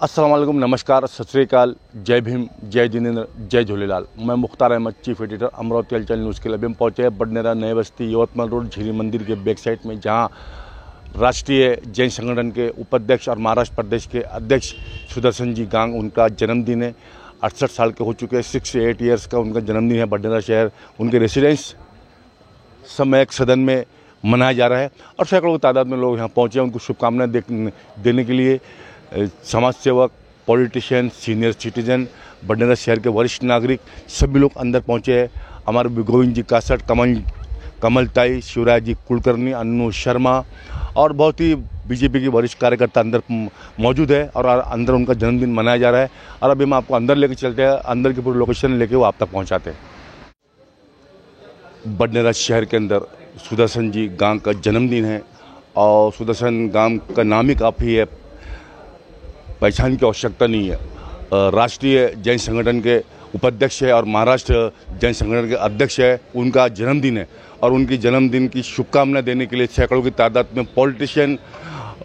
अस्सलाम वालेकुम, नमस्कार, सत श्री अकाल, जय भीम, जय जिनेंद्र, जय झूलेलाल। मैं मुख्तार अहमद, चीफ एडिटर, अमरावती हलचल न्यूज़ के लिए। अभी हम पहुँचे हैं बडनेरा नए बस्ती यवतमाल रोड झीली मंदिर के बैक साइड में, जहाँ राष्ट्रीय जैन संगठन के उपाध्यक्ष और महाराष्ट्र प्रदेश के अध्यक्ष सुदर्शन जी गांग, उनका जन्मदिन है। 68 साल के हो चुके हैं, 68 ईयर्स का उनका जन्मदिन है। बडनेरा शहर उनके रेसिडेंस समयक सदन में मनाया जा रहा है और सैकड़ों की तादाद में लोग यहाँ पहुँचे हैं उनको शुभकामनाएं देने के लिए। समाज सेवक, पॉलिटिशियन, सीनियर सिटीजन, बडनेरा शहर के वरिष्ठ नागरिक सभी लोग अंदर पहुँचे हैं। हमारे गोविंद जी कासट, कमलताई, शिवराज जी कुलकर्णी, अन्नू शर्मा और बहुत ही बीजेपी के वरिष्ठ कार्यकर्ता अंदर मौजूद है और अंदर उनका जन्मदिन मनाया जा रहा है। और अभी हम आपको अंदर लेके चलते हैं, अंदर की पूरी लोकेशन लेके वो आप तक पहुँचाते हैं। बडनेरा शहर के अंदर सुदर्शन जी गांग का जन्मदिन है और सुदर्शन गांग का नाम ही काफ़ी है, पहचान की आवश्यकता नहीं है। राष्ट्रीय जैन संगठन के उपाध्यक्ष है और महाराष्ट्र जैन संगठन के अध्यक्ष है। उनका जन्मदिन है और उनकी जन्मदिन की शुभकामनाएं देने के लिए सैकड़ों की तादाद में पॉलिटिशियन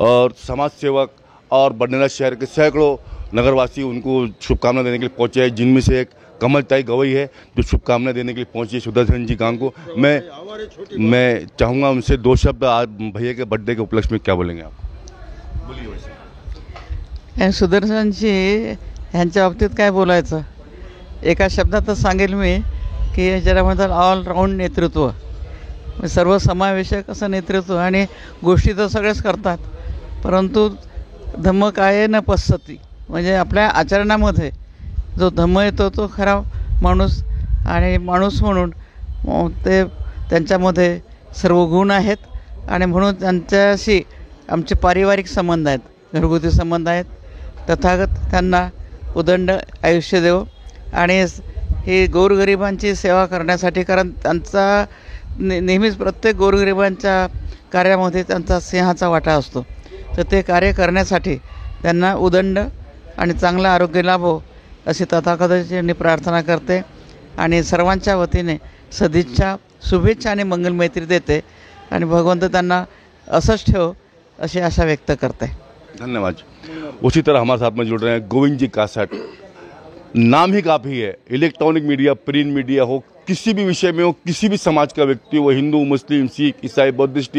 और समाज सेवक और बडनेरा शहर के सैकड़ों नगरवासी उनको शुभकामनाएं देने के लिए पहुंचे हैं, जिनमें से एक कमलताई गवई है जो शुभकामनाएं देने के लिए पहुंची है सुदर्शन जी गांग को। मैं चाहूँगा उनसे दो शब्द आज भैया के बर्थडे के उपलक्ष्य में क्या बोलेंगे आप? बोलिए वैसे। सुदर्शनजी ह्यांच्या बाबतीत काय बोलायचं, एका शब्दातच सांगेल मी की ज्याच्याबद्दल ऑलराऊंड नेतृत्व, सर्व समावेशक असं नेतृत्व आणि गोष्टी तर सगळेच करतात, परंतु धम्म काय न पश्यति, म्हणजे आपल्या आचरणामध्ये जो धम्म येतो तो खरा माणूस आणि माणूस म्हणून ते त्यांच्यामध्ये सर्व गुण आहेत आणि म्हणून त्यांच्याशी आमचे पारिवारिक संबंध आहेत, घरगुती संबंध आहेत। तथागत त्यांना उदंड आयुष्य देव आणि ही गोरगरिबांची सेवा करण्यासाठी, कारण त्यांचा नेहमीच प्रत्येक गोरगरिबांच्या कार्यामध्ये त्यांचा सिंहाचा वाटा असतो, तर ते कार्य करण्यासाठी त्यांना उदंड आणि चांगलं आरोग्य लाभो अशी तथागताची प्रार्थना करते आणि सर्वांच्या वतीने सदिच्छा, शुभेच्छा आणि मंगलमैत्री देते आणि भगवंत त्यांना असंच ठेव अशी आशा व्यक्त करते। धन्यवाद। उसी तरह हमारे साथ में जुड़ रहे हैं गोविंद जी कासट। नाम ही काफ़ी है, इलेक्ट्रॉनिक मीडिया, प्रिंट मीडिया हो, किसी भी विषय में हो, किसी भी समाज का व्यक्ति हो, हिंदू, मुस्लिम, सिख, ईसाई, बौद्धिस्ट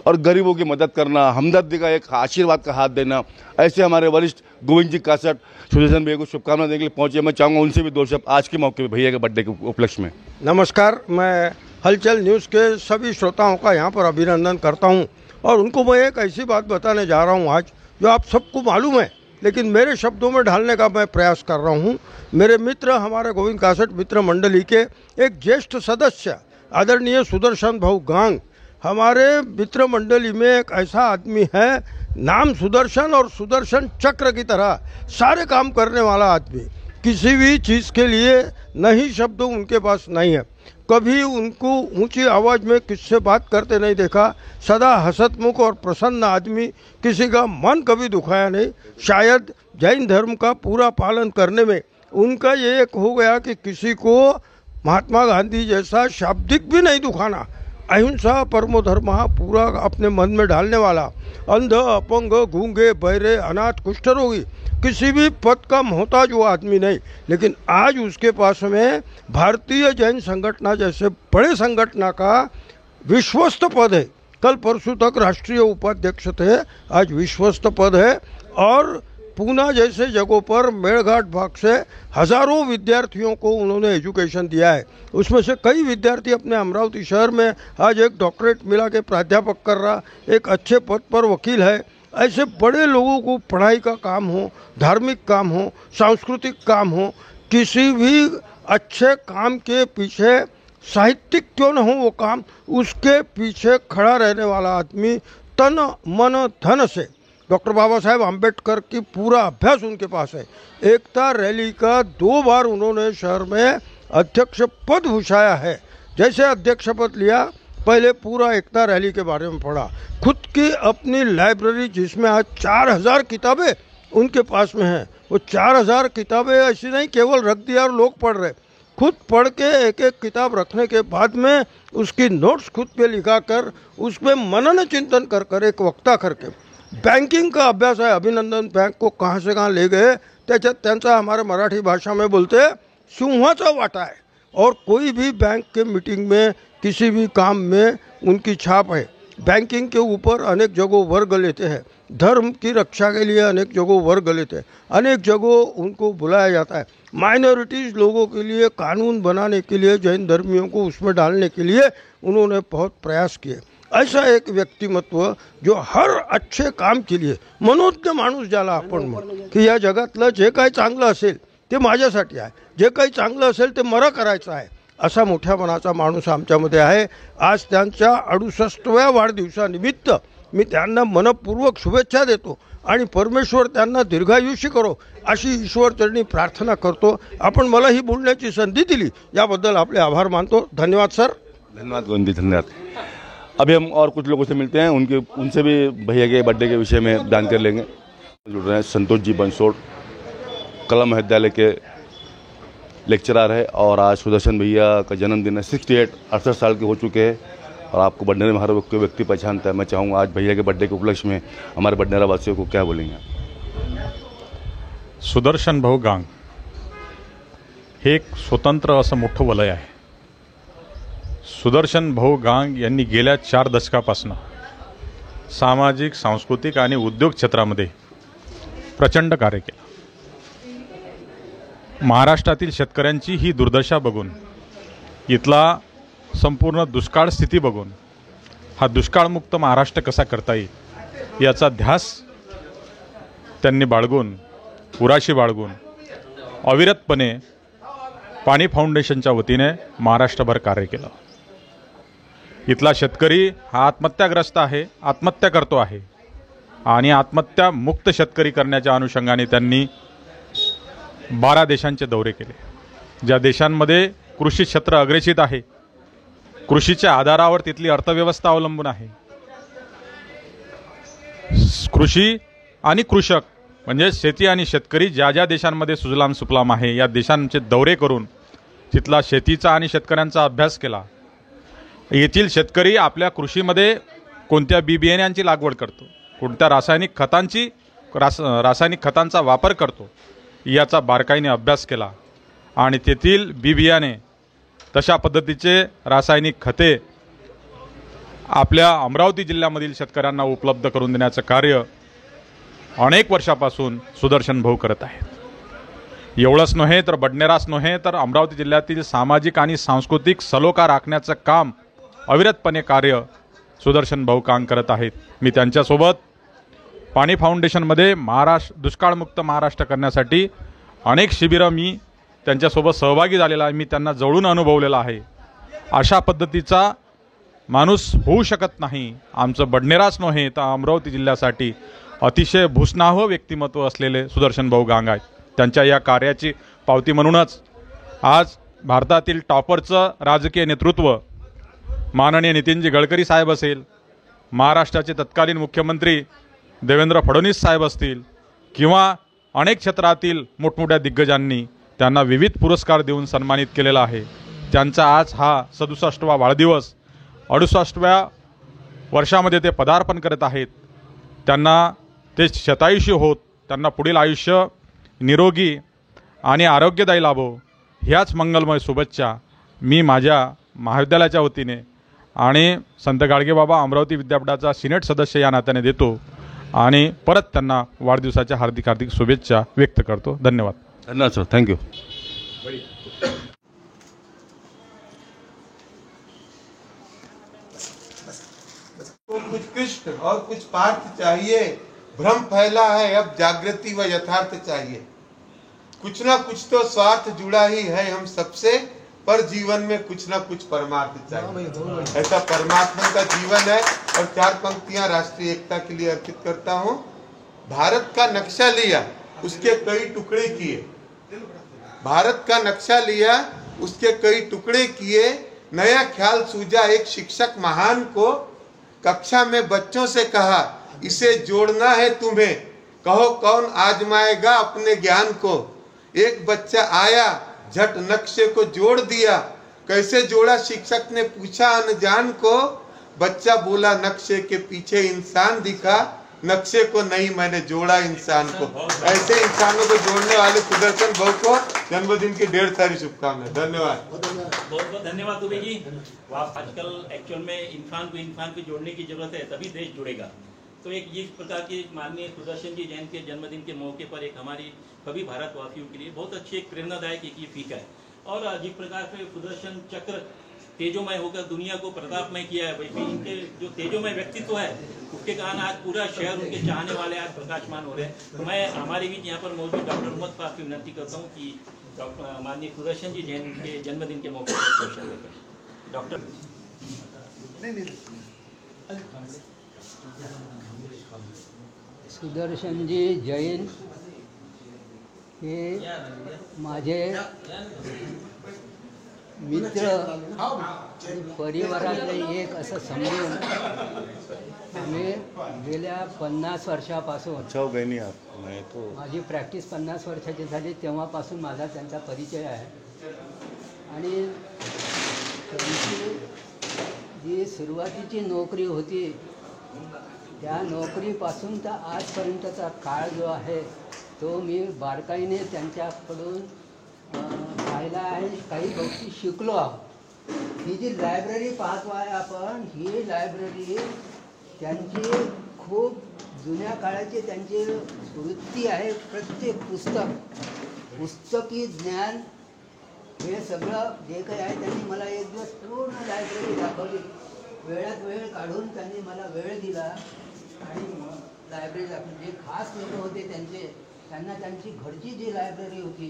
और गरीबों की मदद करना, हमदर्दी का एक आशीर्वाद का हाथ देना, ऐसे हमारे वरिष्ठ गोविंद जी कासट सुदर्शन भैया को शुभकामनाएं देने के लिए पहुंचे। मैं चाहूँगा उनसे भी दो शब्द आज के मौके पर भैया के बर्थडे के उपलक्ष्य में। नमस्कार, मैं हलचल न्यूज़ के सभी श्रोताओं का यहाँ पर अभिनंदन करता हूँ और उनको मैं एक ऐसी बात बताने जा रहा हूँ आज जो आप सबको मालूम है, लेकिन मेरे शब्दों में ढालने का मैं प्रयास कर रहा हूँ। मेरे मित्र, हमारे गोविंद कासट मित्र मंडली के एक ज्येष्ठ सदस्य आदरणीय सुदर्शन भाऊ गांग, हमारे मित्र मंडली में एक ऐसा आदमी है, नाम सुदर्शन और सुदर्शन चक्र की तरह सारे काम करने वाला आदमी। किसी भी चीज़ के लिए नहीं शब्द उनके पास नहीं है, कभी उनको ऊंची आवाज़ में किससे बात करते नहीं देखा, सदा हसतमुख और प्रसन्न आदमी, किसी का मन कभी दुखाया नहीं। शायद जैन धर्म का पूरा पालन करने में उनका ये एक हो गया कि किसी को महात्मा गांधी जैसा शाब्दिक भी नहीं दुखाना, अहिंसा परमो धर्म पूरा अपने मन में ढालने वाला, अंध, अपंग, गूंगे, बहरे, अनाथ, कुष्ठरोगी, किसी भी पद का मोहताज वो आदमी नहीं। लेकिन आज उसके पास में भारतीय जैन संगठन जैसे बड़े संगठन का विश्वस्त पद है। कल परसों तक राष्ट्रीय उपाध्यक्ष थे, आज विश्वस्त पद है और पूना जैसे जगहों पर मेड़घाट भाग से हज़ारों विद्यार्थियों को उन्होंने एजुकेशन दिया है। उसमें से कई विद्यार्थी अपने अमरावती शहर में आज एक डॉक्टरेट मिला के प्राध्यापक कर रहा, एक अच्छे पद पर वकील है। ऐसे बड़े लोगों को पढ़ाई का काम हो, धार्मिक काम हो, सांस्कृतिक काम हो, किसी भी अच्छे काम के पीछे साहित्यिक क्यों न हो वो काम, उसके पीछे खड़ा रहने वाला आदमी तन मन धन से। डॉक्टर बाबा साहेब आम्बेडकर की पूरा अभ्यास उनके पास है। एकता रैली का 2 बार उन्होंने शहर में अध्यक्ष पद भूषाया है। जैसे अध्यक्ष पद लिया, पहले पूरा एकता रैली के बारे में पढ़ा, खुद की अपनी लाइब्रेरी जिसमें आज 4000 किताबें उनके पास में हैं, वो 4000 किताबें ऐसी नहीं केवल रख दिया और लोग पढ़ रहे, खुद पढ़ के एक एक किताब रखने के बाद में उसकी नोट्स खुद पे लिखा कर उसमें मनन चिंतन कर एक वक्ता करके बँकिंग का अभ्यास आहे. अभिनंदन बँक को कहाँ से कहाँ ले गए. त्याच्यात त्यांचा हमारे मराठी भाषा में बोलते सिंहाचा वाटा है. और कोई भी बैंक के मीटिंग में किसी भी काम में उनकी छाप है. बैंकिंग के ऊपर अनेक जगहों वर्ग लेते हैं. धर्म की रक्षा के लिए अनेक जगहों वर्ग लेते हैं. अनेक जगहों उनको बुलाया जाता है. माइनॉरिटीज़ लोगों के लिए कानून बनाने के लिए, जैन धर्मियों को उसमें डालने के लिए उन्होंने बहुत प्रयास किए. ऐसा एक व्यक्तिमत्व जो हर अच्छे काम के लिए मनोज्ञ माणूस ज्याला आपण म्हणतो की या जगातलं जे काही चांगलं असेल ते माझ्यासाठी आहे, जे काही चांगलं असेल ते मला करायचं आहे, असा मोठ्या मनाचा माणूस आमच्यामध्ये आहे. आज त्यांच्या 68व्या वाढदिवसानिमित्त मी त्यांना मनपूर्वक शुभेच्छा देतो आणि परमेश्वर त्यांना दीर्घायुष्य करो अशी ईश्वरचरणी प्रार्थना करतो. आपण मला ही बोलण्याची संधी दिली याबद्दल आपले आभार मानतो. धन्यवाद सर. धन्यवाद गोविंद, धन्यवाद. अभी हम और कुछ लोगों से मिलते हैं, उनसे भी भैया के बर्थडे के विषय में जानकारी लेंगे. जुड़ रहे हैं संतोष जी बंसोड़, कला महाविद्यालय के लेक्चरर है और आज सुदर्शन भैया का जन्मदिन है. 68 साल के हो चुके हैं और आपको बडनेरा में हर कोई व्यक्ति पहचानता है. मैं चाहूँगा आज भैया के बर्थडे के उपलक्ष्य में हमारे बडनेरा वासियों को क्या बोलेंगे. सुदर्शन भाऊ गांग हे एक स्वतंत्र असं मोठं वलय आहे. सुदर्शन भाऊ गांग यांनी गेल्या 4 दशकापासून सामाजिक, सांस्कृतिक आणि उद्योग क्षेत्रामध्ये प्रचंड कार्य केलं. महाराष्ट्रातील शेतकऱ्यांची ही दुर्दशा बघून, इथला संपूर्ण दुष्काळ स्थिती बघून, हा दुष्काळमुक्त महाराष्ट्र कसा करता येईल याचा ध्यास त्यांनी बाळगून, पुराशी बाळगून अविरतपणे पाणी फाउंडेशनच्या वतीने महाराष्ट्रभर कार्य केलं. इथला शेतकरी हा आत्महत्याग्रस्त आहे, आत्महत्या करतो आहे आणि आत्महत्या मुक्त शेतकरी करण्याच्या अनुषंगाने त्यांनी 12 देशांचे दौरे केले. ज्या देशांमध्ये कृषी क्षेत्र अग्रेसित आहे, कृषीच्या आधारावर तिथली अर्थव्यवस्था अवलंबून आहे. कृषी आणि कृषक म्हणजे शेती आणि शेतकरी ज्या ज्या देशांमध्ये सुजलाम सुफलाम आहे या देशांचे दौरे करून तिथला शेतीचा आणि शेतकऱ्यांचा अभ्यास केला. येथील शेतकरी आपल्या कृषीमध्ये कोणत्या बियाण्यांची लागवड करतो, कोणत्या रासायनिक खतांचा वापर करतो याचा बारकाईने अभ्यास केला आणि तेथील बियाणे तशा पद्धतीचे रासायनिक खते आपल्या अमरावती जिल्ह्यामधील शेतकऱ्यांना उपलब्ध करून देण्याचं कार्य अनेक वर्षापासून सुदर्शन भाऊ करत आहेत. एवढंच नव्हे तर बडनेराच नव्हे तर अमरावती जिल्ह्यातील सामाजिक आणि सांस्कृतिक सलोखा राखण्याचं काम अविरतपणे कार्य सुदर्शन भाऊ काम करत आहेत. मी त्यांच्यासोबत पाणी फाउंडेशनमध्ये दुष्काळमुक्त महाराष्ट्र करण्यासाठी अनेक शिबिरं मी त्यांच्यासोबत सहभागी झालेला आहे. मी त्यांना जवळून अनुभवलेला आहे. अशा पद्धतीचा माणूस होऊ शकत नाही. आमचं बडनेराच नव्हे तर अमरावती जिल्ह्यासाठी अतिशय भूषणावह व्यक्तिमत्व असलेले सुदर्शन भाऊ गांग आहेत. त्यांच्या या कार्याची पावती म्हणूनच आज भारतातील टॉपरचं राजकीय नेतृत्व माननीय नितीनजी गडकरी साहेब असेल, महाराष्ट्राचे तत्कालीन मुख्यमंत्री देवेंद्र फडणवीस साहेब असतील किंवा अनेक क्षेत्रातील मोठमोठ्या दिग्गजांनी त्यांना विविध पुरस्कार देऊन सन्मानित केलेला आहे. त्यांचा आज हा 67वा वाढदिवस, 68व्या वर्षामध्ये ते पदार्पण करत आहेत. त्यांना ते शतायुषी होत, त्यांना पुढील आयुष्य निरोगी आणि आरोग्यदायी लाभो ह्याच मंगलमय शुभेच्छा मी माझ्या महाविद्यालयाच्या वतीने आणि संत गाडगेबाबा अमरावती विद्यापीठाचा सिनेट सदस्य या नात्याने देतो आणि परत त्यांना वाढदिवसाच्या हार्दिक हार्दिक शुभेच्छा व्यक्त करतो. धन्यवाद. धन्यवाद सर, थैंक यू. कुछ कृष्ण और कुछ पार्थ चाहिए. भ्रम फैला है, अब जागृति व यथार्थ चाहिए. कुछ ना कुछ तो स्वार्थ जुड़ा ही है हम सबसे, पर जीवन में कुछ ना कुछ परमार्थ चाहिए. ऐसा परमात्मा का जीवन है. और 4 पंक्तियां राष्ट्रीय एकता के लिए अर्पित करता हूँ. भारत का नक्शा लिया, उसके कई टुकड़े किए. भारत का नक्शा लिया, उसके कई टुकड़े किए. नया ख्याल सूझा एक शिक्षक महान को. कक्षा में बच्चों से कहा, इसे जोड़ना है तुम्हें, कहो कौन आजमाएगा अपने ज्ञान को. एक बच्चा आया, झट नक्शे को जोड़ दिया. कैसे जोड़ा शिक्षक ने पूछा अनजान को. बच्चा बोला नक्शे के पीछे इंसान दिखा. नक्शे को नहीं मैंने जोड़ा इंसान को। ऐसे इंसानों को जोड़ने वाले सुदर्शन भाऊ को जन्मदिन की ढेर सारी शुभकामनाएं। धन्यवाद। बहुत बहुत धन्यवाद दुबे जी। आजकल एक्चुअल में इंसान को जोड़ने की जरूरत है, तभी देश जुड़ेगा। तो एक इस प्रकार की माननीय सुदर्शन जी जैन के जन्मदिन के मौके पर एक हमारी सभी भारतवासियों के लिए बहुत अच्छी एक प्रेरणादायक एक ये फीका है। और जिस प्रकार से सुदर्शन चक्र तेजोमय होकर दुनिया को प्रतापमय किया है, वैसे इनके जो तेजोमय व्यक्तित्व है उसके कारण आज पूरा शहर उनके चाहने वाले आज प्रकाशमान हो रहे हैं। तो मैं हमारे बीच यहाँ पर मौजूद डॉक्टर उमर साहब की विनती करता हूँ कि डॉक्टर माननीय सुदर्शन जी जैन के जन्मदिन के मौके पर डॉक्टर सुदर्शनजी जैन हे माझे मित्र परिवारातले एक असं समजून आम्ही गेल्या 50 वर्षापासून माझी प्रॅक्टिस 50 वर्षाची झाली, तेव्हापासून माझा त्यांचा परिचय आहे। आणि त्यांची जी सुरुवातीची नोकरी होती त्या नोकरीपासून तर आजपर्यंतचा काळ जो आहे तो मी बारकाईने त्यांच्याकडून पाहिला आहे, काही गोष्टी शिकलो आहोत। ही जी लायब्ररी पाहतो आहे आपण, ही लायब्ररी त्यांची खूप जुन्या काळाची त्यांची वृत्ती आहे। प्रत्येक पुस्तकी ज्ञान हे सगळं जे काही आहे त्यांनी मला एक दिवस पूर्ण लायब्ररी दाखवली, वेळात वेळ काढून त्यांनी मला वेळ दिला आणि लायब्ररी दाखवली। जे खास लोक होते त्यांना त्यांची घरची जी लायब्ररी होती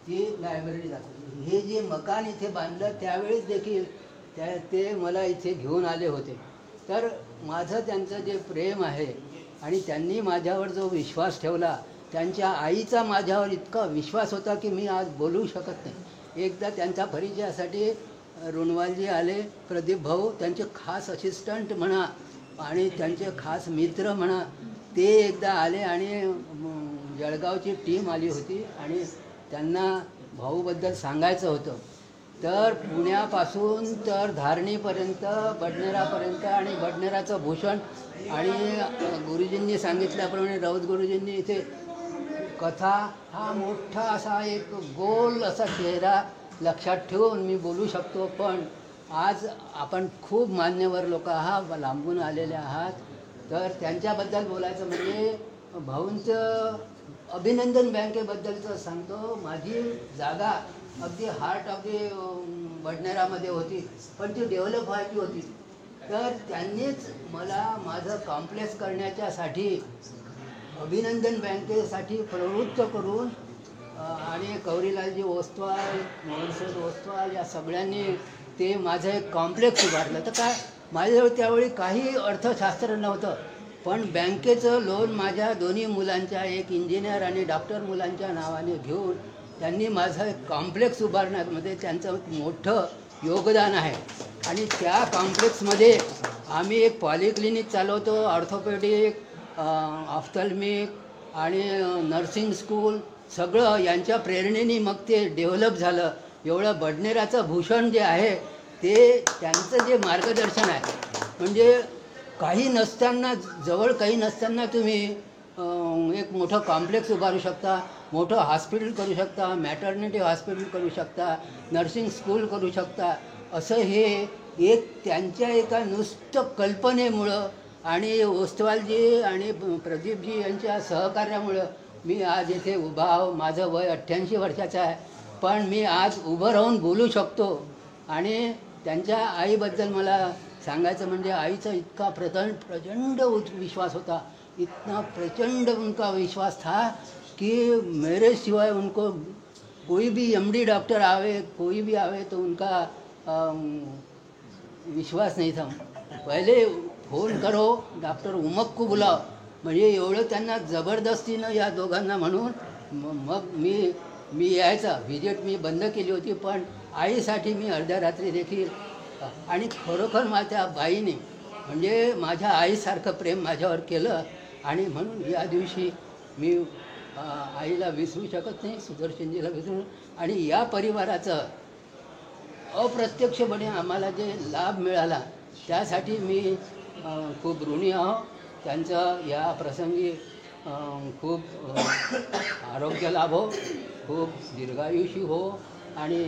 ती लायब्ररी दाखवली। हे जे मकान इथे बांधलं त्यावेळेस देखील ते मला इथे घेऊन आले होते। तर माझं त्यांचं जे प्रेम आहे आणि त्यांनी माझ्यावर जो विश्वास ठेवला, त्यांच्या आईचा माझ्यावर इतका विश्वास होता की मी आज बोलू शकत नाही। एकदा त्यांच्या परिचयासाठी रुणवालजी आले, प्रदीप भाऊ त्यांचे खास असिस्टंट म्हणा आणि त्यांचे खास मित्र म्हणा, ते एकदा आले आणि जळगावची टीम आली होती आणि त्यांना भाऊबद्दल सांगायचं होतं। तर पुण्यापासून तर धारणीपर्यंत बडनेरापर्यंत आणि बडनेराचं भूषण आणि गुरुजींनी सांगितल्याप्रमाणे राऊत गुरुजींनी इथे कथा हा मोठा असा एक गोल असा चेहरा लक्षात ठेवून मी बोलू शकतो। पण आज आपण खूप मान्यवर लोक आहात, लांबून आलेले आहात, तर त्यांच्याबद्दल बोलायचं म्हणजे भाऊंचं अभिनंदन बँकेबद्दलचं सांगतो। माझी जागा अगदी हार्ट ऑफ दी बडनेरामध्ये होती, पण ती डेव्हलप व्हायची होती। तर त्यांनीच मला माझं कॉम्प्लेक्स करण्याच्यासाठी अभिनंदन बँकेसाठी प्रवृत्त करून आणि कवरीलालजी ओस्तवाल, मोहनसद ओस्तवाल या सगळ्यांनी ते माझं एक कॉम्प्लेक्स उभारलं। तर काय माझ्याजवळ त्यावेळी काही अर्थशास्त्र नव्हतं, पण बँकेचं लोन माझ्या दोन्ही मुलांच्या, एक इंजिनियर आणि डॉक्टर मुलांच्या नावाने घेऊन त्यांनी माझं एक कॉम्प्लेक्स उभारण्यामध्ये त्यांचं मोठं योगदान आहे। आणि त्या कॉम्प्लेक्समध्ये आम्ही एक पॉलिक्लिनिक चालवतो, ऑर्थोपेडिक, ऑफ्थल्मिक आणि नर्सिंग स्कूल सगळं यांच्या प्रेरणेने मग ते डेव्हलप झालं। एवढं बडनेराचं भूषण जे आहे ते त्यांचं जे मार्गदर्शन आहे, म्हणजे काही नसताना, जवळ काही नसताना तुम्ही एक मोठं कॉम्प्लेक्स उभारू शकता, मोठं हॉस्पिटल करू शकता, मॅटर्निटी हॉस्पिटल करू शकता, नर्सिंग स्कूल करू शकता। असं हे एक त्यांच्या एका नुसतं कल्पनेमुळं आणि ओस्तवालजी आणि प्रदीपजी यांच्या सहकार्यामुळं मी आज इथे उभा आहो। माझं वय 88 वर्षाचं आहे, पण मी आज उभं राहून बोलू शकतो। आणि त्यांच्या आईबद्दल मला सांगायचं म्हणजे आईचा इतका प्रचंड विश्वास होता, इतना प्रचंड उनका विश्वास था कि मेरे सिवाय उनको कोई भी MD डॉक्टर आवे, कोई भी आवे तो उनका विश्वास नहीं था। पहले फोन करो, डॉक्टर उमक को बुलाओ, म्हणजे एवढं त्यांना जबरदस्तीनं या दोघांना म्हणून मग मी यायचा। व्हिजिट मी बंद केली होती, पण आईसाठी मी अर्ध्या रात्री देखील, आणि खरोखर माझ्या बाईने म्हणजे माझ्या आईसारखं प्रेम माझ्यावर केलं। आणि म्हणून या दिवशी मी आईला विसरू शकत नाही, सुदर्शनजीला विसरू। आणि या परिवाराचं अप्रत्यक्षपणे आम्हाला जे लाभ मिळाला त्यासाठी मी खूप ऋणी आहो। त्यांचं या प्रसंगी खूप आरोग्य लाभो, खूप दीर्घायुषी हो आणि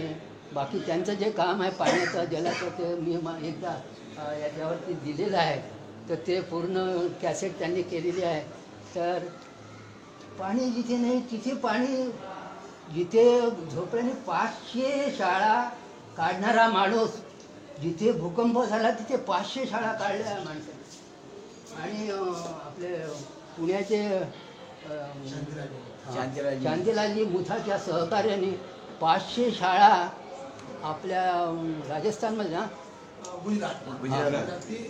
बाकी त्यांचं जे काम आहे पाण्याचं जलाचं ते मी एकदा याच्यावरती दिलेलं आहे, तर ते पूर्ण कॅसेट त्यांनी केलेली आहे. तर पाणी जिथे नाही तिथे पाणी, जिथे झोपड्याने 500 शाळा काढणारा माणूस, जिथे भूकंप झाला तिथे 500 शाळा काढल्या माणसाने. आणि आपले पुण्याचे चांदीलालजी मुथाच्या सहकार्याने 500 शाळा आपल्या राजस्थानमध्ये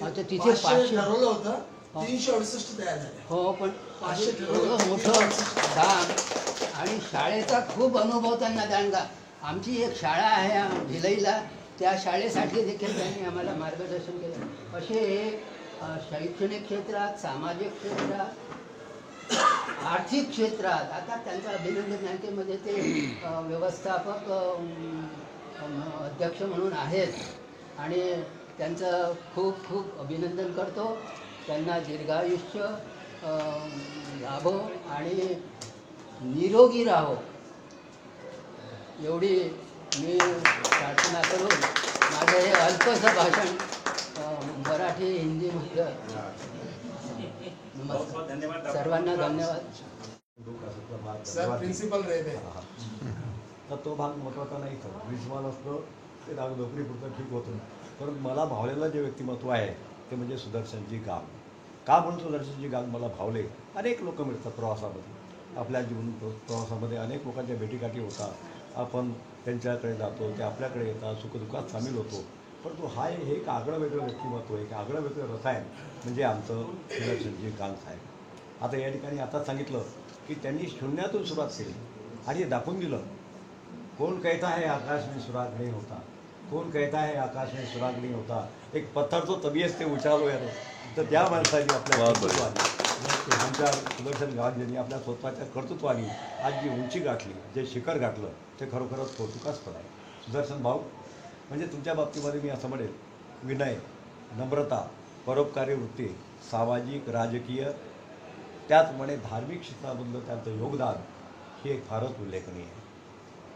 अच्छा तिथे 500 होतं 368 तयार झाले. हो, पण एवढं मोठं काम आणि शाळेचा खूप अनुभव त्यांना दांडगा. आमची एक शाळा आहे भिलईला, त्या शाळेसाठी देखील त्यांनी आम्हाला मार्गदर्शन केलं. असे शैक्षणिक क्षेत्रात, सामाजिक क्षेत्रात, आर्थिक क्षेत्रात आता त्यांचा अभिनंदन बँकेमध्ये ते व्यवस्थापक अध्यक्ष म्हणून आहेत आणि त्यांचं खूप खूप अभिनंदन करतो. त्यांना दीर्घायुष्य लाभो आणि निरोगी राहो एवढी मी प्रार्थना करून माझं हे अल्पसं भाषण मराठी हिंदीमध्ये नमस्कार, सर्वांना धन्यवाद. सर प्रिन्सिपल रहे तर तो भाग महत्त्वाचा नाही. तर प्रिन्सिपल असतं ते नोकरीपुरतं ठीक होतं, पण मला भावलेलं जे व्यक्तिमत्व आहे ते म्हणजे सुदर्शनजी गांग. का म्हणून सुदर्शनजी गांग मला भावले? अनेक लोक मिळतात प्रवासामध्ये, आपल्या जीवन प्रवासामध्ये अनेक लोकांच्या भेटीगाठी होतात, आपण त्यांच्याकडे जातो, ते आपल्याकडे येतात, सुखदुःखात सामील होतो. परंतु हा हे एक आगळं वेगळं व्यक्तिमत्व आहे, एक आगळं वेगळं रसायन म्हणजे आमचं सुदर्शनजी गांग साहेब. आता या ठिकाणी आता सांगितलं की त्यांनी शून्यातून सुरुवात केली आणि दाखवून दिलं. कौन कहता है आकाश में सुराग नहीं होता, कौन कहता है आकाश में सुराग नहीं होता, एक पत्थर तो तबीयत ते उछालो यार. तर त्या माणसाने आपल्या कर्तृत्वाने, आमच्या सुदर्शन गांधींनी आपल्या स्वतःच्या कर्तृत्वाने आज जी उंची गाठली, जे शिखर गाठलं, ते खरोखरच कौतुकास्पद आहे. सुदर्शन भाऊ म्हणजे तुमच्या बाबतीमध्ये मी असं म्हणेल, विनय, नम्रता, परोपकारी वृत्ती, सामाजिक, राजकीय, त्याचप्रमाणे धार्मिक क्षेत्रामधलं त्यांचं योगदान हे एक फारच उल्लेखनीय आहे.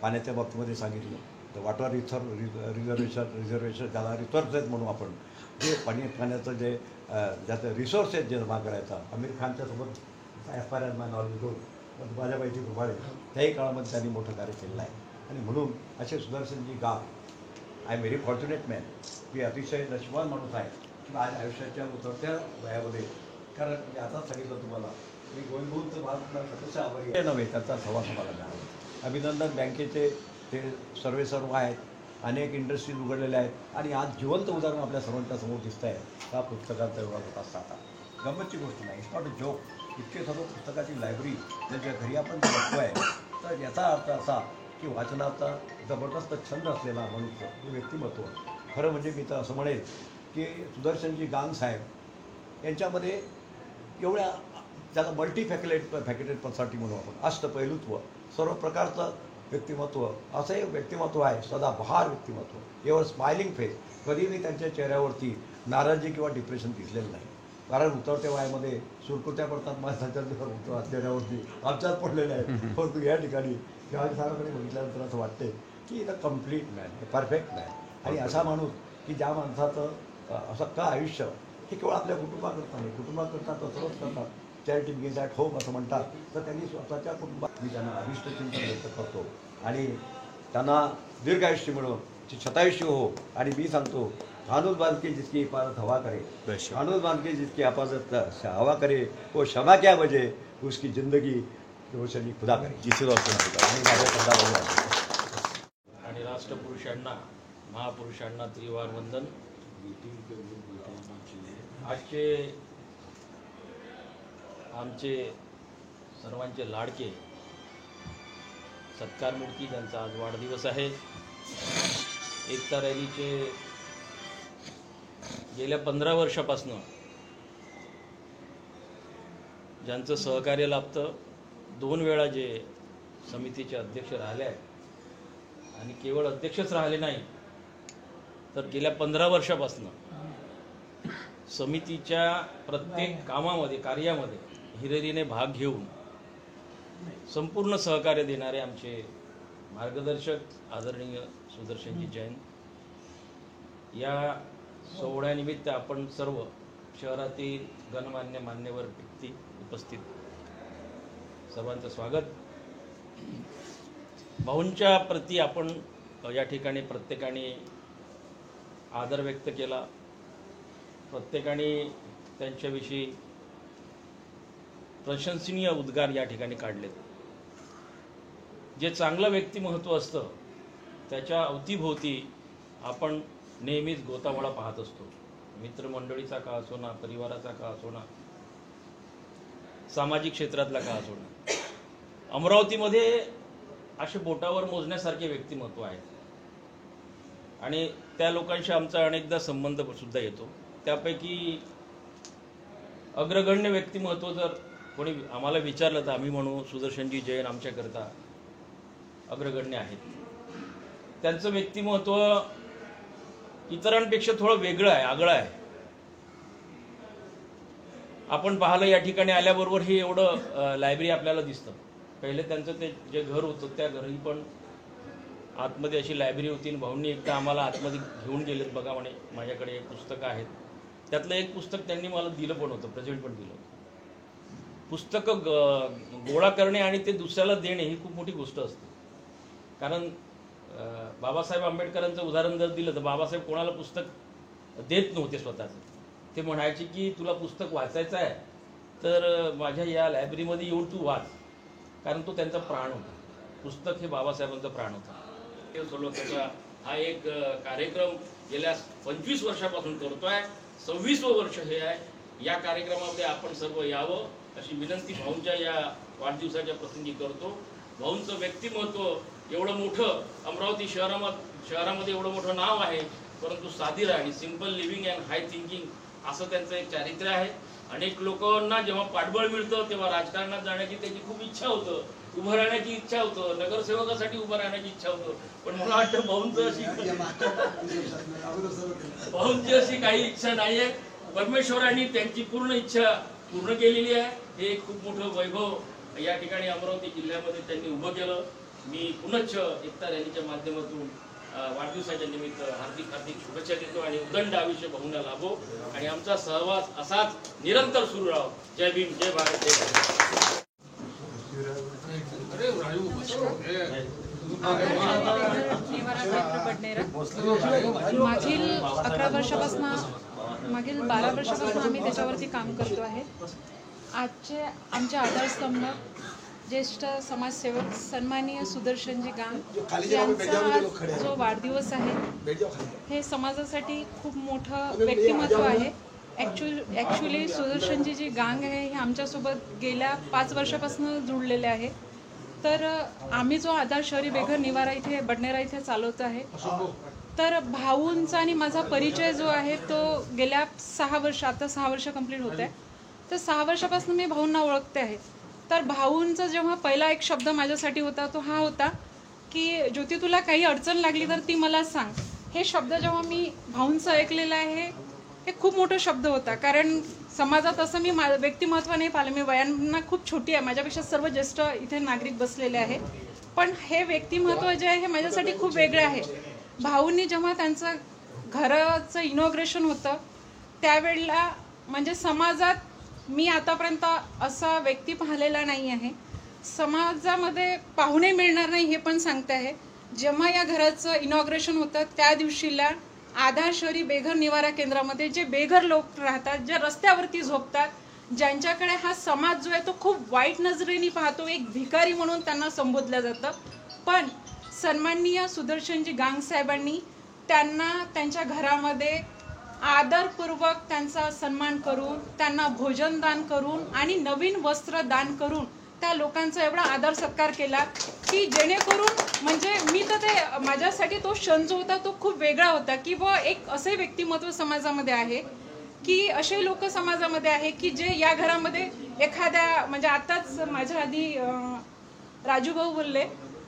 पाण्याच्या बाबतीमध्ये सांगितलं तर वॉटर रिझर्वेशन ज्याला रिसोर्सेस म्हणू आपण, जे पाण्याचं जे ज्याचं रिसोर्सेस जे जमा करायचा, आमिर खानच्यासोबत ॲज फार ॲज माय नॉलेज गोज, पण माझ्या माहितीप्रमाणे त्याही काळामध्ये त्यांनी मोठं कार्य केलेलं आहे. आणि म्हणून असे सुदर्शनजी गांग, I am very fortunate man, मी अतिशय नशिबान माणूस आहे की आज आयुष्याच्या उतरत्या वयामध्ये, कारण मी आता सांगितलं तुम्हाला, मी गोविंदभाऊंचं मला सदस्य आभारी आहे नव्हे, त्याचा सहवास मला मिळाला. अभिनंदन बँकेचे ते सर्व आहेत, अनेक इंडस्ट्रीज उघडलेल्या आहेत आणि आज जिवंत उदाहरण आपल्या सर्वांच्या समोर दिसतं आहे. त्या पुस्तकाचा एवढा मोठा साठा, गंमतची गोष्ट नाही, इट्स नॉट अ जोक. इतके सर्व पुस्तकाची लायब्ररी त्यांच्या घरी आपण बघतो आहे, तर याचा अर्थ असा की वाचनाचा जबरदस्त छंद असलेला मनुष्य, हे व्यक्तिमत्व. खरं म्हणजे मी तर असं म्हणेल की सुदर्शनजी गांग साहेब यांच्यामध्ये एवढ्या त्याला फॅकेटेड पर्सनॅलिटी म्हणून आपण, अष्टपैलुत्व, सर्व प्रकारचं व्यक्तिमत्व, असं एक व्यक्तिमत्व आहे, सदाबहार व्यक्तिमत्व, एवढं स्माइलिंग फेस. कधीही त्यांच्या चेहऱ्यावरती नाराजी किंवा डिप्रेशन दिसलेलं नाही. कारण उतरत्या वयामध्ये सुरकुत्या पडतात माणसाच्या चेहऱ्यावरती, आमच्यात पडलेल्या आहेत. परंतु या ठिकाणी साहेबांकडे बघितल्यानंतर असं वाटते की is a complete man, perfect man. आणि असा माणूस की ज्या माणसाचं असं का आयुष्य हे केवळ आपल्या कुटुंबाकरता नाही, कुटुंबाकरता तर सर्वच करतात, चॅरिटी बिगिन्स ॲट होम असं म्हणतात. तर त्यांनी स्वतःच्या कुटुंबात, मी त्यांना अभिष्ट चिंतन व्यक्त करतो आणि त्यांना दीर्घायुष्य मिळो, शतायुष्य हो. आणि मी सांगतो, कानून बांध के जिसकी हिफाजत हवा करे, कानून बांध के जिसकी हिफाजत हवा करे, वो क्षमा क्या बजे, उसकी जिंदगी रोशनी खुदा करे. जिसे आणि राष्ट्रपुरुषांना, महापुरुषांना त्रिवार वंदन. आजचे आमचे सर्वांचे लाडके सत्कार मूर्ती, ज्यांचा आज वाढदिवस आहे. एकता रॅलीचे गेल्या 15 वर्षापासनं ज्यांचं सहकार्य लाभतं, 2 वेळा जे समितीचे अध्यक्ष राहिले आहेत आणि केवळ अध्यक्षच राहिले नाही तर गेल्या 15 वर्षापासनं समितीच्या प्रत्येक कामामध्ये कार्यामध्ये हिरिरीने भाग घेऊन संपूर्ण सहकार्य देणारे आमचे मार्गदर्शक आदरणीय सुदर्शनजी जैन, या सोहळ्यानिमित्त आपण सर्व शहरातील गणमान्य मान्यवर व्यक्ती उपस्थित, सर्वांचं स्वागत। भाऊंच्या प्रती आपण या ठिकाणी प्रत्येकाने आदर व्यक्त केला, प्रत्येकाने त्यांच्याविषयी प्रशंसनीय उद्गार या ठिकाणी काढलेत। जे चांगलं व्यक्तिमत्व असतं त्याच्या अवतीभोवती आपण नेहमीच गोतावळा पाहत असतो, मित्रमंडळीचा का असो ना, परिवाराचा का असो ना, सामाजिक क्षेत्रातला का असो ना। अमरावतीमध्ये असे बोटावर मोजण्यासारखे व्यक्तिमत्व आहेत आणि त्या लोकांशी आमचा अनेकदा संबंध सुद्धा येतो। त्यापैकी अग्रगण्य व्यक्तिमत्व जर कोणी आम्हाला विचारलं तर आम्ही म्हणू सुदर्शनजी जैन आमच्याकरता अग्रगण्य आहेत। त्यांचं व्यक्तिमत्व इतरांपेक्षा थोडं वेगळं आहे, आगळं आहे। आपण पाहिलं या ठिकाणी आल्याबरोबर हे एवढं लायब्ररी आपल्याला दिसतं। पहिले त्यांचं ते जे घर होतं त्या घरी पण आतमध्ये अशी लायब्ररी होती। भाऊंनी एकदा आम्हाला आतमध्ये घेऊन गेलेत, बघा म्हणे माझ्याकडे एक पुस्तकं आहेत। त्यातलं एक पुस्तक त्यांनी मला दिलं पण होतं, प्रेझेंट पण दिलं होतं। पुस्तकं गोळा करणे आणि ते दुसऱ्याला देणे ही खूप मोठी गोष्ट असते। कारण बाबासाहेब आंबेडकरांचं उदाहरण जर दिलं तर बाबासाहेब कोणाला पुस्तक देत नव्हते स्वतःचं। ते म्हणायचे की तुला पुस्तक वाचायचं आहे तर माझ्या या लायब्ररीमध्ये येऊन तू वाच, कारण तो त्यांचा प्राण होता। पुस्तक हे बाबासाहेबांचा प्राण होता। हा एक कार्यक्रम गेल्या 25 वर्षापासून करतोय, 26वं वर्ष हे आहे। या कार्यक्रमामध्ये आपण सर्व यावं अशी विनंती भाऊंच्या या वाढदिवसाच्या प्रसंगी करतो। भाऊंचं व्यक्तिमत्व एवढं मोठं, अमरावती शहरामध्ये एवढं मोठं नाव आहे, परंतु साधी राहणी, simple living and high thinking असं त्यांचं एक चारित्र्य आहे। अनेक लोकांना जेव्हा पाठबळ मिळतं तेव्हा राजकारणात जाण्याची त्याची खूप इच्छा होतं, उभं राहण्याची इच्छा होतं, नगरसेवकासाठी उभं राहण्याची इच्छा होतं। पण मला वाटतं भाऊंची अशी काही इच्छा नाही आहे। परमेश्वरांनी त्यांची पूर्ण इच्छा पूर्ण केलेली आहे। हे खूप मोठं वैभव या ठिकाणी अमरावती जिल्ह्यामध्ये त्यांनी उभं केलं। मी पुनश्च एकता रॅलीच्या माध्यमातून वाढदिवसाच्या निमित्त हार्दिक हार्दिक शुभेच्छा देतो आणि उदंड आयुष्य भाऊंना लाभो आणि आमचा सहवास असाच निरंतर सुरू राहो। जय भीम, जय भारत, जय भारत। मागील 12 वर्षापासून आम्ही त्याच्यावरती काम करतो आहे। आजचे आमचे आधारस्तंभ ज्येष्ठ समाजसेवक सन्माननीय सुदर्शनजी गांग यांचा आज जो वाढदिवस आहे हे समाजासाठी खूप मोठं व्यक्तिमत्व आहे। ॲक्च्युली सुदर्शनजी जी गांग आहे हे आमच्यासोबत गेल्या 5 वर्षापासून जुळलेले आहे। तर आम्ही जो आधार शहरी बेघर निवारा इथे बडनेरा इथे चालवतो आहे, तर भाऊंचा आणि माझा परिचय जो आहे तो गेल्या 6 वर्ष, आता 6 वर्ष कंप्लीट होत आहे। तर 6 वर्षापासून मी भाऊंना ओळखते आहे। तर भाऊंचा जेव्हा पहिला एक शब्द माझ्यासाठी होता तो हा होता की ज्योती तुला काही अडचण लागली तर ती मला सांग। हे शब्द जेव्हा मी भाऊंचं ऐकलेलं आहे हे खूप मोठा शब्द होता, कारण समाजात असं मी व्यक्तिमत्व नाही पाहिलं। मी वयांना खूप छोटी आहे, माझ्यापेक्षा सर्व ज्येष्ठ इथे नागरिक बसलेले आहे, पण हे व्यक्तिमत्व जे आहे हे माझ्यासाठी खूप वेगळे आहे। भाऊंनी जेव्हा त्यांचं घराचं इनॉग्रेशन होतं त्यावेळेला म्हणजे समाजात मी आतापर्यंत असा व्यक्ती पाहिलेला नाही आहे। समाजामध्ये पाहुणे मिळणार नाही हे पण सांगते आहे। जेव्हा या घराचं इनॉग्रेशन होतं त्या दिवशीला आधार शहरी बेघर निवारा केंद्रामध्ये जे बेघर लोक राहतात, जे रस्त्यावरती झोपतात, ज्यांच्याकडे हा समाज जो आहे तो खूप वाईट नजरेने पाहतो, एक भिकारी म्हणून त्यांना संबोधलं जातं, पण सन्माननीय सुदर्शनजी गांग साहेबांनी त्यांना त्यांच्या घरामध्ये आदरपूर्वक त्यांचा सन्मान करून, त्यांना भोजन दान करून आणि नवीन वस्त्र दान करून त्या लोकांचा एवढा आदर सत्कार केला की जेणेकरून म्हणजे मी तर ते माझ्यासाठी तो क्षण जो होता तो खूप वेगळा होता की एक असे व्यक्तिमत्व समाजामध्ये आहे की असे लोक समाजामध्ये आहे की जे या घरामध्ये एखाद्या म्हणजे आताच माझ्या आधी राजूभाऊ बोलले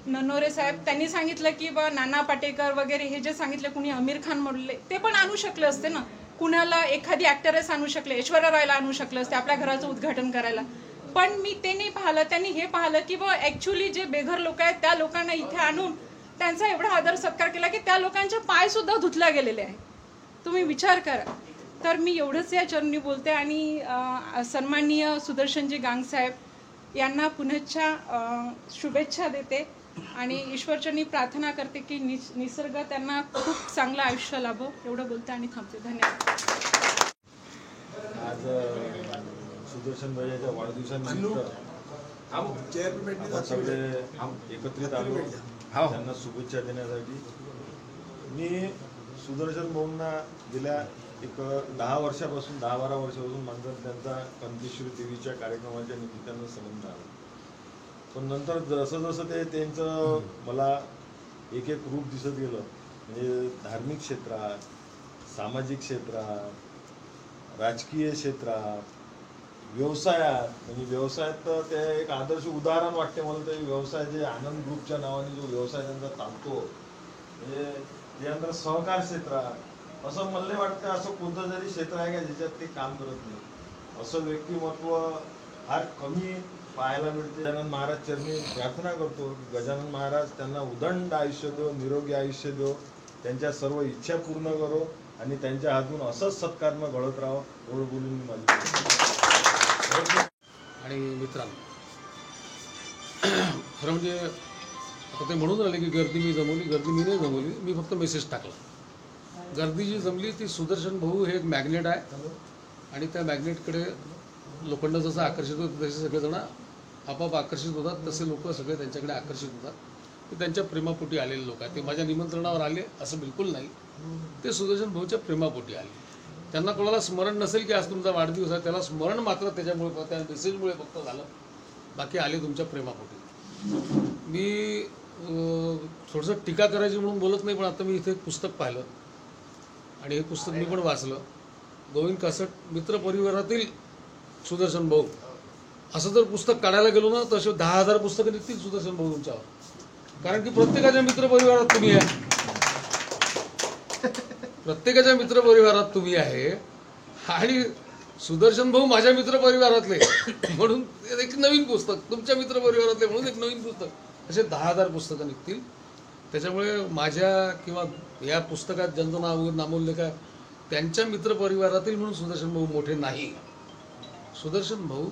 ननोरे साहेब, त्यांनी सांगितलं की नाना पाटेकर वगैरे हे जे सांगितले, कुणी आमिर खान म्हणले ते पण आणू शकले असते ना, कुणाला एखादी ॲक्टरेस आणू शकले, ऐश्वर्या रॉयला आणू शकले असते आपल्या घराचं उद्घाटन करायला, पण मी ते नाही पाहिलं. त्यांनी हे पाहिलं की बा ॲक्च्युली जे बेघर लोक आहेत त्या लोकांना इथे आणून त्यांचा एवढा आदर सत्कार केला की त्या लोकांचे पायसुद्धा धुतले गेलेले आहे. तुम्ही विचार करा. तर मी एवढंच या चरणी बोलते आणि सन्माननीय सुदर्शनजी गांगसाहेब यांना पुनश्च्या शुभेच्छा देते आणि ईश्वरचरणी प्रार्थना करते की निसर्ग त्यांना खूप चांगलं आयुष्य लाभो. एवढं बोलते आणि थांबते. धन्यवाद. आज सुदर्शन भैयाच्या वाढदिवसानिमित्त सगळे एकत्रित आलो त्यांना शुभेच्छा देण्यासाठी. मी सुदर्शन भाऊंना गेल्या एक 10-12 वर्षापासून माझा त्यांचा कंठेश्वरी देवीच्या कार्यक्रमाच्या निमित्तानं संबंध आला. पण नंतर जसं जसं त्यांचं मला एक रूप दिसत गेलं, म्हणजे धार्मिक क्षेत्रात, सामाजिक क्षेत्रात, राजकीय क्षेत्रात, व्यवसायात, म्हणजे व्यवसायात तर ते एक आदर्श उदाहरण वाटते मला. ते व्यवसाय जे आनंद ग्रुपच्या नावाने जो व्यवसाय त्यांचा चालतो, म्हणजे त्यानंतर सहकार क्षेत्रात असं मला वाटतं असं कोणतं जरी क्षेत्र आहे का ज्याच्यात ते काम करत नाही. असं व्यक्तिमत्व फार कमी पाहायला मिळते. गजानन महाराज चरणी प्रार्थना करतो की गजानन महाराज त्यांना उदंड आयुष्य दो, निरोगी आयुष्य दो, त्यांच्या सर्व इच्छा पूर्ण करो आणि त्यांच्या हातून असंच सत्कर्म घडत राहो. एवढं बोलून मी माझी. आणि मित्रांनो, खरं म्हणजे आता ते म्हणून राहिले की गर्दी मी जमवली. गर्दी मी नाही जमवली, मी फक्त मेसेज टाकला. गर्दी जी जमली ती सुदर्शन भाऊ हे एक मॅग्नेट आहे आणि त्या मॅग्नेटकडे लोखंड जसं आकर्षित होतं तसे सगळेजण आपाप आकर्षित होतात. तसे लोक सगळे त्यांच्याकडे आकर्षित होतात. ते त्यांच्या प्रेमापोटी आलेले लोक आहेत. ते माझ्या निमंत्रणावर आले असं बिलकुल नाही. ते सुदर्शन भाऊच्या प्रेमापोटी आले. त्यांना कोणाला स्मरण नसेल की आज तुमचा वाढदिवस आहे, त्याला स्मरण मात्र त्याच्यामुळे त्या मेसेजमुळे फक्त झालं. बाकी आले तुमच्या प्रेमापोटी. मी थोडंसं टीका करायची म्हणून बोलत नाही, पण आता मी इथे एक पुस्तक पाहिलं आणि हे पुस्तक मी पण वाचलं. गोविंद कासट मित्रपरिवारातील सुदर्शन भाऊ असं जर पुस्तक काढायला गेलो ना तर असे 10,000 पुस्तकं निघतील सुदर्शन भाऊ तुमच्यावर. कारण की प्रत्येकाच्या मित्रपरिवारात तुम्ही आहे. प्रत्येकाच्या मित्रपरिवारात तुम्ही आहे आणि सुदर्शन भाऊ माझ्या मित्रपरिवारातले म्हणून एक नवीन पुस्तक, तुमच्या मित्रपरिवारातले म्हणून एक नवीन पुस्तक, असे 10,000 पुस्तकं निघतील. त्याच्यामुळे माझ्या किंवा या पुस्तकात ज्यांचं नामोल्लेख आहे त्यांच्या मित्रपरिवारातील म्हणून सुदर्शन भाऊ मोठे नाही. सुदर्शन भाऊ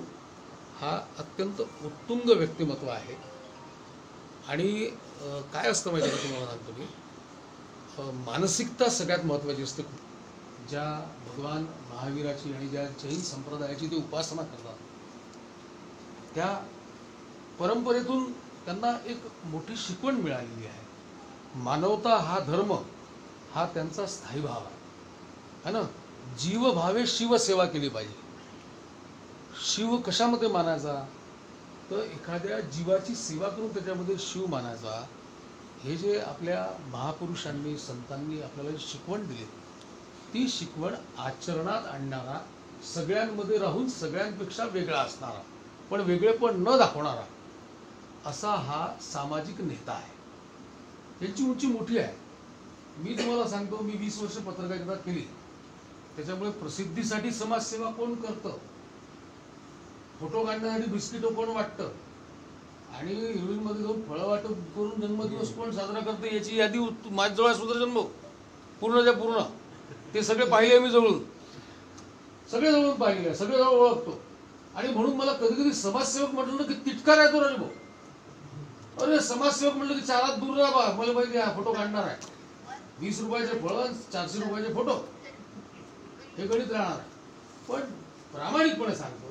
हा अत्यंत उत्तुंग व्यक्तिमत्व आहे. आणि काय असतं माहिती आहे का तुम्हाला सांगतो मी, मानसिकता सगळ्यात महत्त्वाची असते. ज्या भगवान महावीराची आणि ज्या जैन संप्रदायाची ते उपासना करतात त्या परंपरेतून त्यांना एक मोठी शिकवण मिळालेली आहे. मानवता हा धर्म हा त्यांचा स्थायी भाव आहे ना. जीव भावे शिव सेवा केली पाहिजे. शिव कशामध्ये मानायचा तर एखाद्या जीवाची सेवा करून त्याच्यामध्ये शिव मानायचा. हे जे आपल्या महापुरुषांनी संतांनी आपल्याला शिकवण दिली ती शिकवण आचरणात आणणारा, सगळ्यांमध्ये राहून सगळ्यांपेक्षा वेगळा असणारा पण वेगळेपण न दाखवणारा असा हा सामाजिक नेता आहे. याची उंची मोठी आहे. मी तुम्हाला सांगतो, मी 20 वर्ष पत्रकारिता केली. त्याच्यामुळे प्रसिद्धीसाठी समाजसेवा कोण करतं, फोटो काढण्यासाठी बिस्किटं कोण वाटतं आणि हिरोईनमध्ये जाऊन फळं वाटप करून जन्मदिवस कोण साजरा करतं याची यादी माझ्याजवळ सुदर्शन भाऊ पूर्णच्या पूर्ण. ते सगळे पाहिले मी जवळून, सगळे जवळून पाहिले, सगळे जवळ ओळखतो. आणि म्हणून मला कधी कधी समाजसेवक म्हटलं ना की तिटकार आहे तो राजभाऊ. अरे समाजसेवक म्हटलं की 4 हात दूर राहा, मला माहिती हा फोटो काढणार आहे. 20 रुपयाचे फळं 400 रुपयाचे फोटो हे गणित राहणार. पण प्रामाणिकपणे सांगतो,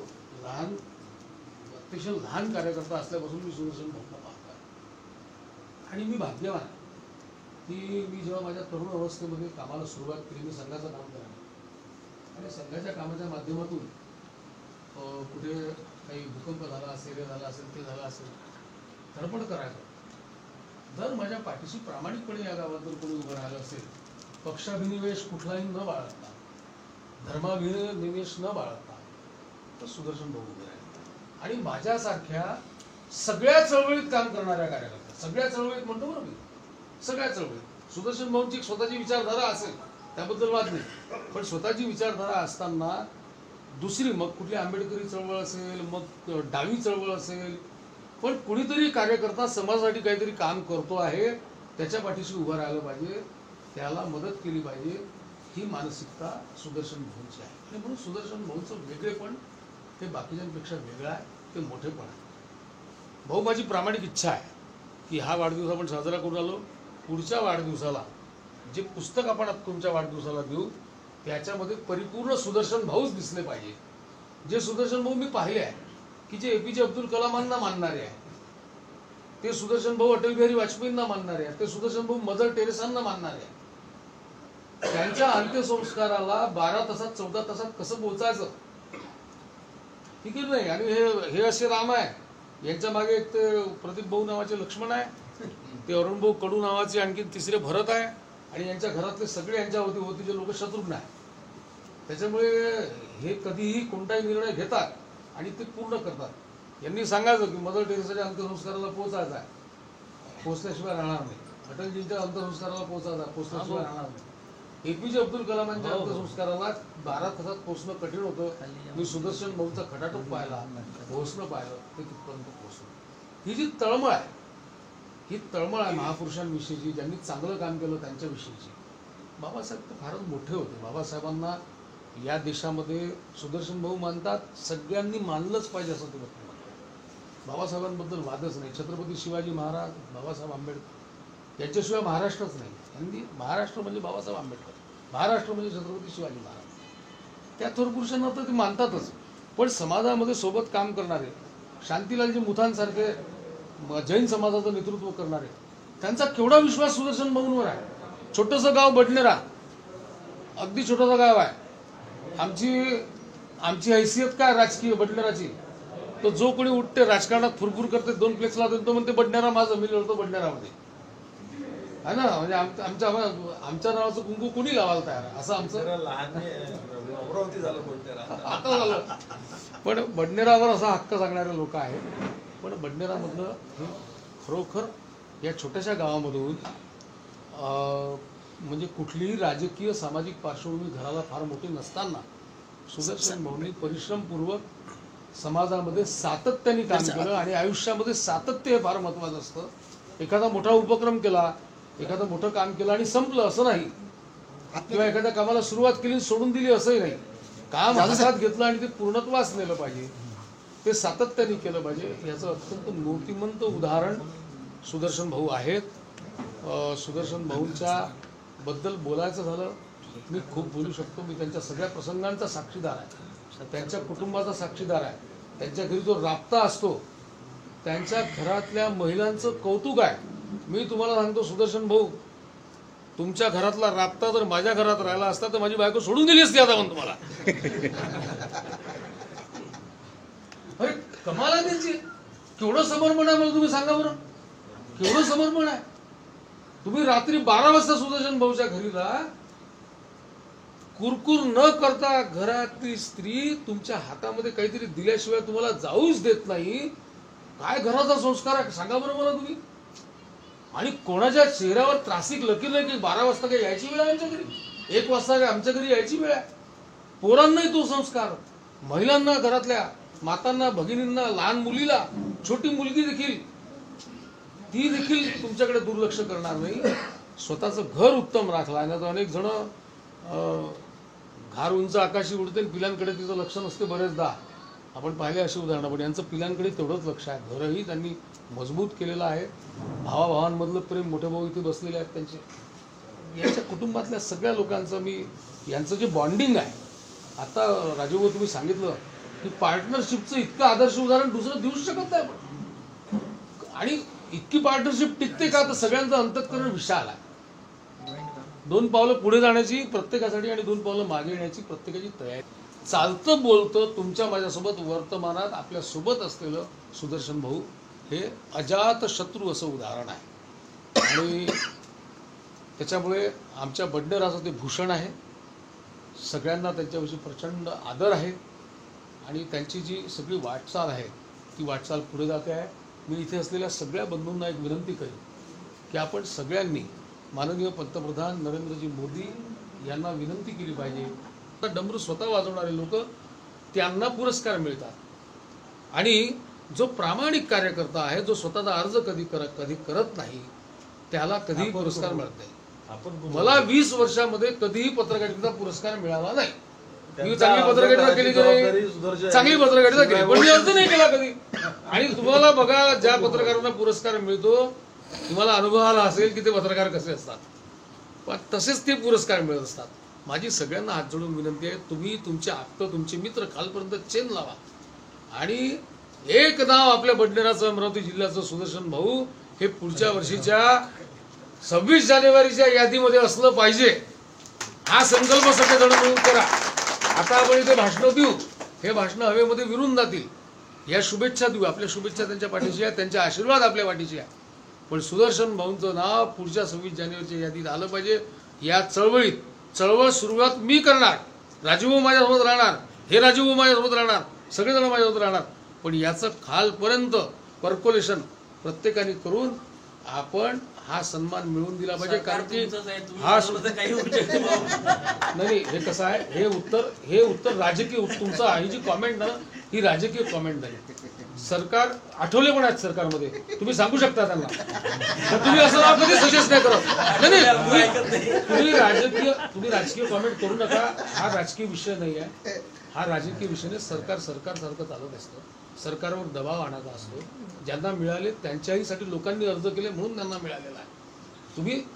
अतिशय लहान कार्यकर्ता असल्यापासून मी सुदर्शन भाऊला पाहतो आणि मी भाग्यवान की मी जेव्हा माझ्या तरुण अवस्थेमध्ये कामाला सुरुवात केली, मी संघाचं काम करायला आणि संघाच्या कामाच्या माध्यमातून कुठे काही भूकंप झाला असेल, हे झालं असेल, ते झालं असेल, धडपड करायचं. जर माझ्या पाठीशी प्रामाणिकपणे या गावात जर कोणी उभं राहिलं असेल, पक्षाभिनिवेश कुठलाही न बाळगता, धर्माभिनिवेश न बाळगता, तर सुदर्शन भाऊ उभे राहिले. आणि माझ्यासारख्या सगळ्या चळवळीत काम करणाऱ्या कार्यकर्त्या, सगळ्या चळवळीत म्हणतो बरं मी, सगळ्या चळवळीत सुदर्शन भाऊंची स्वतःची विचारधारा असेल त्याबद्दल वाद नाही, पण स्वतःची विचारधारा असताना दुसरी मग कुठली आंबेडकरी चळवळ असेल, मग डावी चळवळ असेल, पण कुणीतरी कार्यकर्ता समाजासाठी काहीतरी काम करतो आहे, त्याच्या पाठीशी उभं राहिलं पाहिजे, त्याला मदत केली पाहिजे, ही मानसिकता सुदर्शन भाऊंची आहे. आणि म्हणून सुदर्शन भाऊंचं वेगळेपण हे बाकीच्यांपेक्षा वेगळं आहे, ते मोठेपण आहे. भाऊ, माझी प्रामाणिक इच्छा आहे की हा वाढदिवस आपण साजरा करून आलो, पुढच्या वाढदिवसाला जे पुस्तक आपण तुमच्या वाढदिवसाला देऊ त्याच्यामध्ये परिपूर्ण सुदर्शन भाऊच दिसले पाहिजे. जे सुदर्शन भाऊ मी पाहिले आहे की जे APJ अब्दुल कलामांना मानणारे आहे, ते सुदर्शन भाऊ अटल बिहारी वाजपेयींना मानणारे आहे, ते सुदर्शन भाऊ मदर टेरेसांना मानणारे आहे. त्यांच्या अंत्यसंस्काराला 12 तासात 14 तासात कसं पोहोचायचं ठीक आहे नाही. आणि हे असे राम आहे, यांच्या मागे एक ते प्रदीप भाऊ नावाचे लक्ष्मण आहे, ते अरुण भाऊ कडू नावाचे आणखी तिसरे भरत आहे, आणि यांच्या घरातले सगळे यांच्या होतीचे लोक शत्रुघ्न आहे. त्याच्यामुळे हे कधीही कोणताही निर्णय घेतात आणि ते पूर्ण करतात. यांनी सांगायचं की मदर टेरेसाच्या अंत्यसंस्काराला पोहोचायचं आहे, पोहोचल्याशिवाय राहणार नाही. अटलजींच्या अंत्यसंस्काराला पोहोचायचं आहे, पोहोचल्याशिवाय राहणार नाही. APJ अब्दुल कलामांच्या अंत्यसंस्काराला 12 तासात पोहोचणं कठीण होतं. मी सुदर्शन भाऊचा खटाटोप पाहिला, पोहोचणं पाहिलं, ते तिथपर्यंत पोहोचलं. ही जी तळमळ आहे, ही तळमळ आहे महापुरुषांविषयीची, ज्यांनी चांगलं काम केलं त्यांच्याविषयीची. बाबासाहेब तर फारच मोठे होते. बाबासाहेबांना या देशामध्ये सुदर्शन भाऊ मानतात, सगळ्यांनी मानलंच पाहिजे असं ते म्हणतात. बाबासाहेबांबद्दल वादच नाही. छत्रपती शिवाजी महाराज, बाबासाहेब आंबेडकर यांच्याशिवाय महाराष्ट्रच नाही. आणि महाराष्ट्र म्हणजे बाबासाहेब आंबेडकर, महाराष्ट्र म्हणजे छत्रपती शिवाजी महाराज. त्या थोर पुरुषांना तर ते मानतातच, पण समाजामध्ये सोबत काम करणारे शांतीलालजी मुथांसारखे जैन समाजाचं नेतृत्व करणारे, त्यांचा केवढा विश्वास सुदर्शन भाऊंवर आहे. छोटंसं गाव बडनेरा, अगदी छोटंसं गाव आहे. आमची हैसियत काय राजकीय बडनेराची, तो जो कोणी उठते राजकारणात फुरफुर करते, 2 फ्लेक्स लावते, तो म्हणते बडनेरा माझं, मी लढतो बडनेरामध्ये, है ना. म्हणजे आमच्या नावाचं कुंकू कोणी लावायला तयार आहे, असं आमचं अमरावती झालं, आता झालं. पण बडनेरावर असा हक्क सांगणारे लोक आहेत. पण बडनेरामधलं हे खरोखर या छोट्याशा गावामधून म्हणजे कुठलीही राजकीय सामाजिक पार्श्वभूमी घराला फार मोठी नसताना सुदर्शन भाऊंनी परिश्रमपूर्वक समाजामध्ये सातत्याने काम केलं. आणि आयुष्यामध्ये सातत्य हे फार महत्त्वाचं असतं. एखादा मोठा उपक्रम केला, एखादं मोठं काम केलं आणि संपलं असं नाही, किंवा एखाद्या कामाला सुरुवात केली सोडून दिली असंही नाही. काम हातात घेतलं आणि ते पूर्णत्वास नेलं पाहिजे, ते सातत्याने केलं पाहिजे. याचं अत्यंत मूर्तिमंत उदाहरण सुदर्शन भाऊ आहेत. सुदर्शन भाऊंच्या बद्दल बोलायचं झालं मी खूप बोलू शकतो. मी त्यांच्या सगळ्या प्रसंगांचा साक्षीदार आहे, त्यांच्या कुटुंबाचा साक्षीदार आहे. त्यांच्या घरी जो राबता असतो, त्यांच्या घरातल्या महिलांचं कौतुक आहे. मी तुम्हाला सांगतो सुदर्शन भाऊ, तुमच्या घरातला राबता जर माझ्या घरात राहिला असता तर माझी बायको सोडून दिली असती आता. पण तुम्हाला अरे कमाल आहे त्यांची. केवढं समर्पण आहे मला तुम्ही सांगा बरं, केवढं समर्पण आहे. तुम्ही रात्री 12 वाजता सुदर्शन भाऊच्या घरी जा, कुरकुर न करता घरातली स्त्री तुमच्या हातामध्ये काहीतरी दिल्याशिवाय तुम्हाला जाऊच देत नाही. काय घराचा संस्कार आहे सांगा बरं मला तुम्ही. आणि कोणाच्या चेहऱ्यावर त्रासिक लकीर नाही की 12 वाजता काय यायची वेळ आहे आमच्या घरी, 1 वाजता काय आमच्या घरी यायची वेळ आहे. पोरांनाही तो संस्कार, महिलांना, घरातल्या मातांना, भगिनींना, लहान मुलीला, छोटी मुलगी देखील, ती देखील तुमच्याकडे दुर्लक्ष करणार नाही. स्वतःचं घर उत्तम राखलं. आणि आता अनेक जण घार उंच आकाशी उडते, पिलांकडे तिचं लक्ष नसते. बरेचदा आपण पाहिले अशी उदाहरणं, पण यांचं पिलांकडे तेवढंच लक्ष आहे. घरही त्यांनी मजबूत केलेलं आहे. भावाभावांमधलं प्रेम, मोठे भाऊ इथे बसलेले आहेत त्यांचे, यांच्या कुटुंबातल्या सगळ्या लोकांचं मी यांचं जे बॉन्डिंग आहे. आता राजूभाऊ तुम्ही सांगितलं की पार्टनरशिपचं इतकं आदर्श उदाहरण दुसरं देऊच शकत नाही आपण. आणि इतकी पार्टनरशिप टिकते का, तर सगळ्यांचं अंतःकरण विशाल आहे. 2 पावलं पुढे जाण्याची प्रत्येकासाठी आणि 2 पावलं मागे येण्याची प्रत्येकाची तयारी. चालतं बोलतं तुमच्या माझ्यासोबत वर्तमानात आपल्या सोबत असलेलं सुदर्शन भाऊ हे अजात शत्रू असं उदाहरण आहे. आणि त्याच्यामुळे आमच्या बडनेराचं ते भूषण आहे. सगळ्यांना त्यांच्याविषयी प्रचंड आदर आहे. आणि त्यांची जी सगळी वाटचाल आहे ती वाटचाल पुढे जाते आहे. मी इथे असलेल्या सगळ्या बंधूंना एक विनंती करेन की आपण सगळ्यांनी माननीय पंतप्रधान नरेंद्रजी मोदी यांना विनंती केली पाहिजे. तर डमरू स्वतः वाजवणारे लोक त्यांना पुरस्कार मिळतात आणि जो प्रामाणिक कार्यकर्ता आहे, जो स्वतःचा अर्ज कधी करत नाही, त्याला कधीही पुरस्कार मिळत नाही. मला 20 वर्षामध्ये कधीही पत्रकारितेचा पुरस्कार मिळाला नाही. मी चांगली पत्रकारिता केली की नाही? चांगली पत्रकारिता केली, पण मी अर्ज नाही केला कधी. आणि तुम्हाला बघा, ज्या पत्रकारांना पुरस्कार मिळतो, तुम्हाला अनुभव आला असेल की ते पत्रकार कसे असतात, पण तसेच ते पुरस्कार मिळत असतात. माझी सगळ्यांना हात जोडून विनंती आहे, तुम्ही तुमचे आप्त, तुमचे मित्र खालपर्यंत चेन लावा आणि एक नाव आपल्या बडनेराचं, अमरावती जिल्ह्याचं सुदर्शन भाऊ हे पुढच्या वर्षीच्या 26 जानेवारीच्या यादीमध्ये असलं पाहिजे. हा संकल्प सगळेजण मिळून करा. आता आपण इथे भाषणं देऊ, हे भाषणं हवेमध्ये विरून जातील. या शुभेच्छा देऊ, आपल्या शुभेच्छा त्यांच्या पाठीशी आहे, त्यांचे आशीर्वाद आपल्या पाठीशी आहे. पण सुदर्शन भाऊंचं नाव पुढच्या 26 जानेवारीच्या यादीत आलं पाहिजे. या चळवळ सुरुवात मी करणार, राजीव माझ्यासोबत राहणार, हे राजीव माझ्यासोबत राहणार, सगळेजण माझ्यासोबत राहणार. पण याचं खालपर्यंत पर्कोलेशन प्रत्येकाने करून आपण हा सन्मान मिळवून दिला पाहिजे. कारण की हा नाही, हे कसं आहे, हे उत्तर राजकीय, तुमचं ही जी कॉमेंट ना, ही राजकीय कॉमेंट झाली. सरकार आठवले पण आहेत सरकारमध्ये, तुम्ही सांगू शकता त्यांना. तर तुम्ही असं नाव कधी सजेस्ट नाही करत. नाही, तुम्ही राजकीय कॉमेंट करू नका. हा राजकीय विषय नाही आहे, हा राजकीय विषय नाही. सरकार सारखं चालत असतं, सरकारवर दबाव आणायचा असतो. ज्यांना मिळाले त्यांच्याहीसाठी लोकांनी अर्ज केले म्हणून त्यांना मिळालेला आहे.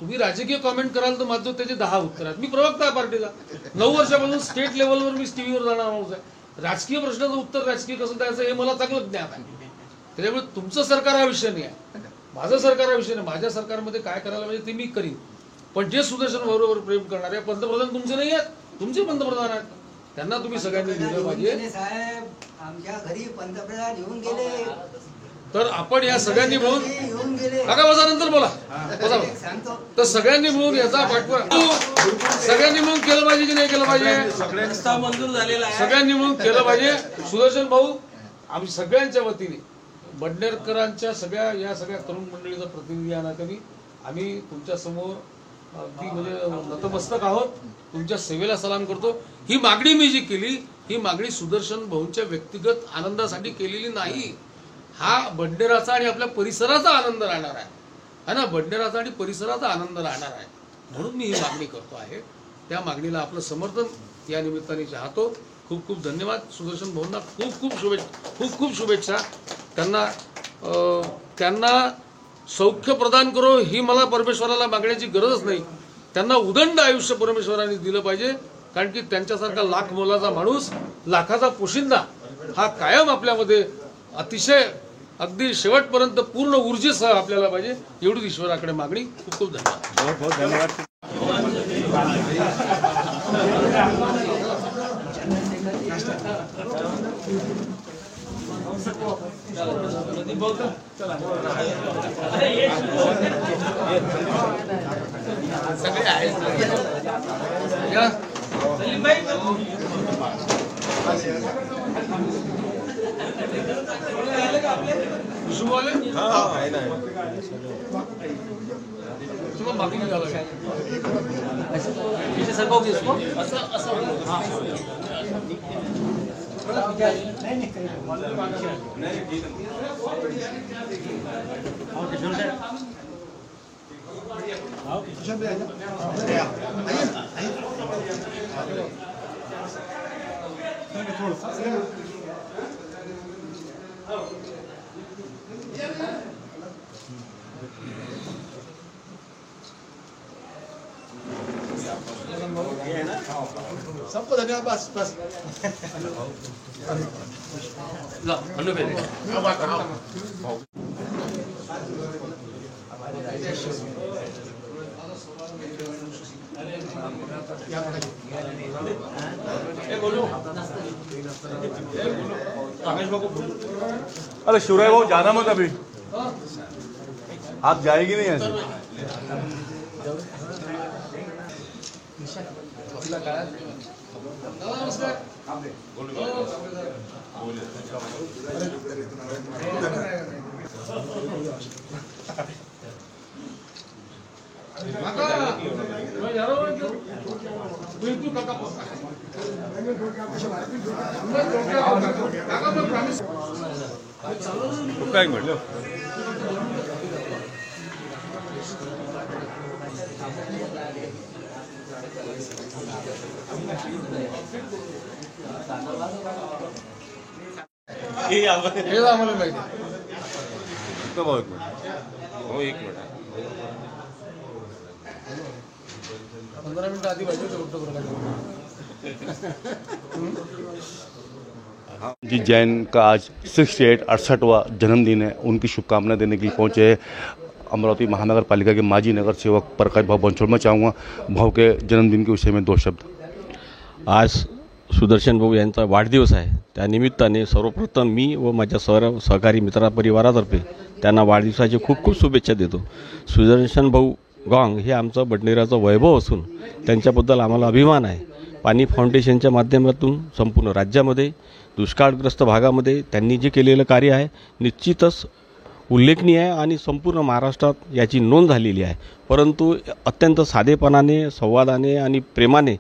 तुम्ही राजकीय कॉमेंट कराल तर माझं त्याचे 10 उत्तर आहेत. मी प्रवक्ता आहे पार्टीला, 9 वर्षापासून स्टेट लेवलवर मी टीव्हीवर जाणार माणूस आहे. राजकीय प्रश्नाचं उत्तर राजकीय कसं द्यायचं हे मला चांगलं ज्ञान आहे. त्याच्यामुळे तुमचं सरकार हा विषय नाही आहे, माझं सरकार हा विषय नाही. माझ्या सरकारमध्ये काय करायला पाहिजे ते मी करीन. पण जे सुदर्शन बरोबर प्रेम करणारे पंतप्रधान तुमचे नाही आहेत, तुमचे पंतप्रधान आहेत, त्यांना तुम्ही सगळ्यांनी दिलं पाहिजे. साहेब आमच्या घरी पंतप्रधान येऊन गेले, तर आपण या सगळ्यांनी मिळून काका बसा, नंतर बोला, तर सगळ्यांनी मिळून याचा पाठपुरावा सगळ्यांनी मिळून केलं पाहिजे की नाही केलं पाहिजे? मंजूर झालेला आहे, सगळ्यांनी मिळून केलं पाहिजे. सुदर्शन भाऊ, आम्ही सगळ्यांच्या वतीने बडनेरकरांच्या या सगळ्या तरुण मंडळीचा प्रतिनिधी आहे ना, आम्ही तुमच्या समोर अगदी म्हणजे नतमस्तक आहोत, तुमच्या सेवेला सलाम करतो. ही मागणी मी जी केली, ही मागणी सुदर्शन भाऊंच्या व्यक्तिगत आनंदासाठी केलेली नाही. हा बडनेराचा आणि आपल्या परिसराचा आनंद राहणार आहे ना, बडनेराचा आणि परिसराचा आनंद राहणार आहे, म्हणून मी ही मागणी करतो आहे. त्या मागणीला आपलं समर्थन या निमित्ताने चाहतो. खूप खूप धन्यवाद. सुदर्शन भाऊंना खूप खूप शुभेच्छा. त्यांना सौख्य प्रदान करो ही मला परमेश्वराला मागण्याची गरजच नाही. त्यांना उदंड आयुष्य परमेश्वराने दिलं पाहिजे, कारण की त्यांच्यासारखा लाख मोलाचा माणूस, लाखाचा पोशिंदा हा कायम आपल्यामध्ये अतिशय अगदी शेवटपर्यंत पूर्ण ऊर्जेसह आपल्याला पाहिजे. एवढीच ईश्वराकडे मागणी. खूप खूप धन्यवाद. बहुत धन्यवाद. सगळे आहेत सबको धन्यवाद. बस बस अरे शिवराय भाऊ, जाना मत अभी, आप जाएगी नहीं ऐसे. हे आम्हाला माहिती. हो, एक मिनिट. 15 मिनिटं आधी पाहिजे जी जैन का आज 68वां जन्मदिन है, उनकी शुभकामनाएं देने के लिए पहुंचे हैं अमरावती महानगर पालिका के माजी नगर सेवक प्रकाश भाऊ बनसोड. मैं चाहूँगा भाऊ के जन्मदिन के विषय में 2 शब्द. आज सुदर्शन भाऊ यांचा वाढदिवस आहे. त्यानिमित्ताने सर्वप्रथम मी व माझ्या सर्व सहकारी मित्रपरिवारातर्फे त्यांना वाढदिवसाची खूप खूप शुभेच्छा देतो. सुदर्शन भाऊ गॉंग हे आमचं बडनेराचं वैभव असून त्यांच्याबद्दल आम्हाला अभिमान आहे. पाणी फाउंडेशनच्या माध्यमातून संपूर्ण राज्यामध्ये दुष्काळग्रस्त भागामध्ये त्यांनी जे केलेलं कार्य आहे निश्चितच उल्लेखनीय आहे आणि संपूर्ण महाराष्ट्रात याची नोंद झालेली आहे. परंतु अत्यंत साधेपणाने, संवादाने आणि प्रेमाने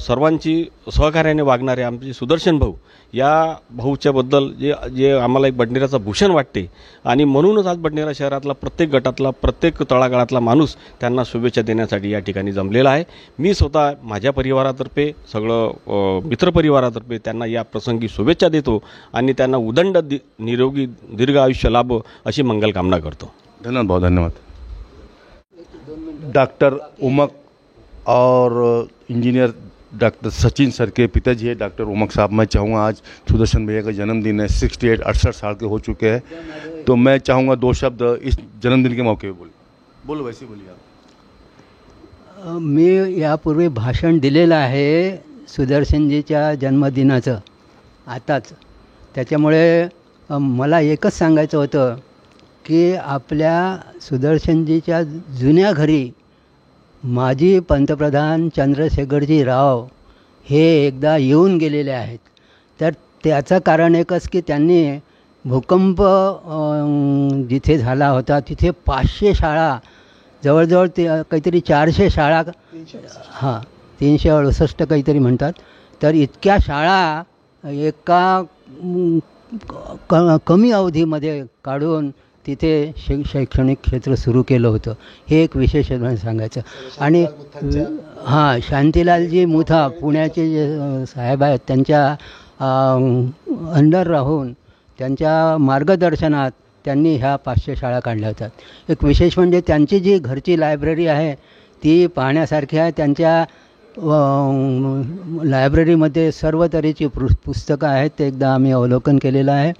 सर्वांची सहकार्याने वागणारे आमचे सुदर्शन भाऊ, या भाऊच्याबद्दल जे आम्हाला एक बडनेराचा भूषण वाटते आणि म्हणूनच आज बडनेरा शहरातला प्रत्येक गटातला, प्रत्येक तळागाळातला माणूस त्यांना शुभेच्छा देण्यासाठी या ठिकाणी जमलेला आहे. मी स्वतः माझ्या परिवारातर्फे, सगळं मित्रपरिवारातर्फे त्यांना या प्रसंगी शुभेच्छा देतो आणि त्यांना उदंड निरोगी दीर्घ आयुष्य लाभो अशी मंगलकामना करतो. धन्यवाद भाऊ, धन्यवाद. डॉक्टर उमक और इंजीनियर डॉक्टर सचिन सर के पिताजी है डॉक्टर उमक साहब. मैं चाहूँगा आज सुदर्शन भैया का जन्मदिन है, 68 साल के हो चुके हैं, तो मैं चाहूँगा 2 शब्द इस जन्मदिन के मौके पे बोलो. वैसे बोलिए आप. मी यापूर्वी भाषण दिलेलं आहे सुदर्शनजीच्या जन्मदिनाचं आताच. त्याच्यामुळे मला एकच सांगायचं होतं की आपल्या सुदर्शनजीच्या जुन्या घरी माजी पंतप्रधान चंद्रशेखरजी राव हे एकदा येऊन गेलेले आहेत. तर त्याचं कारण एकच की त्यांनी भूकंप जिथे झाला होता तिथे 500 शाळा, जवळजवळ ते काहीतरी 400 शाळा, 368 काहीतरी म्हणतात, तर इतक्या शाळा एका कमी अवधीमध्ये काढून तिथे शैक्षणिक क्षेत्र सुरू केलं होतं. हे एक विशेष सांगायचं. आणि शांतीलालजी मुथा पुण्याचे जे साहेब आहेत त्यांच्या अंडर राहून त्यांच्या मार्गदर्शनात त्यांनी ह्या 500 शाळा काढल्या होत्या. एक विशेष म्हणजे त्यांची जी घरची लायब्ररी आहे ती पाहण्यासारखी आहे. त्यांच्या लायब्ररीमध्ये सर्व तऱ्हेची पुस्तकं आहेत, ते एकदा आम्ही अवलोकन केलेलं आहे.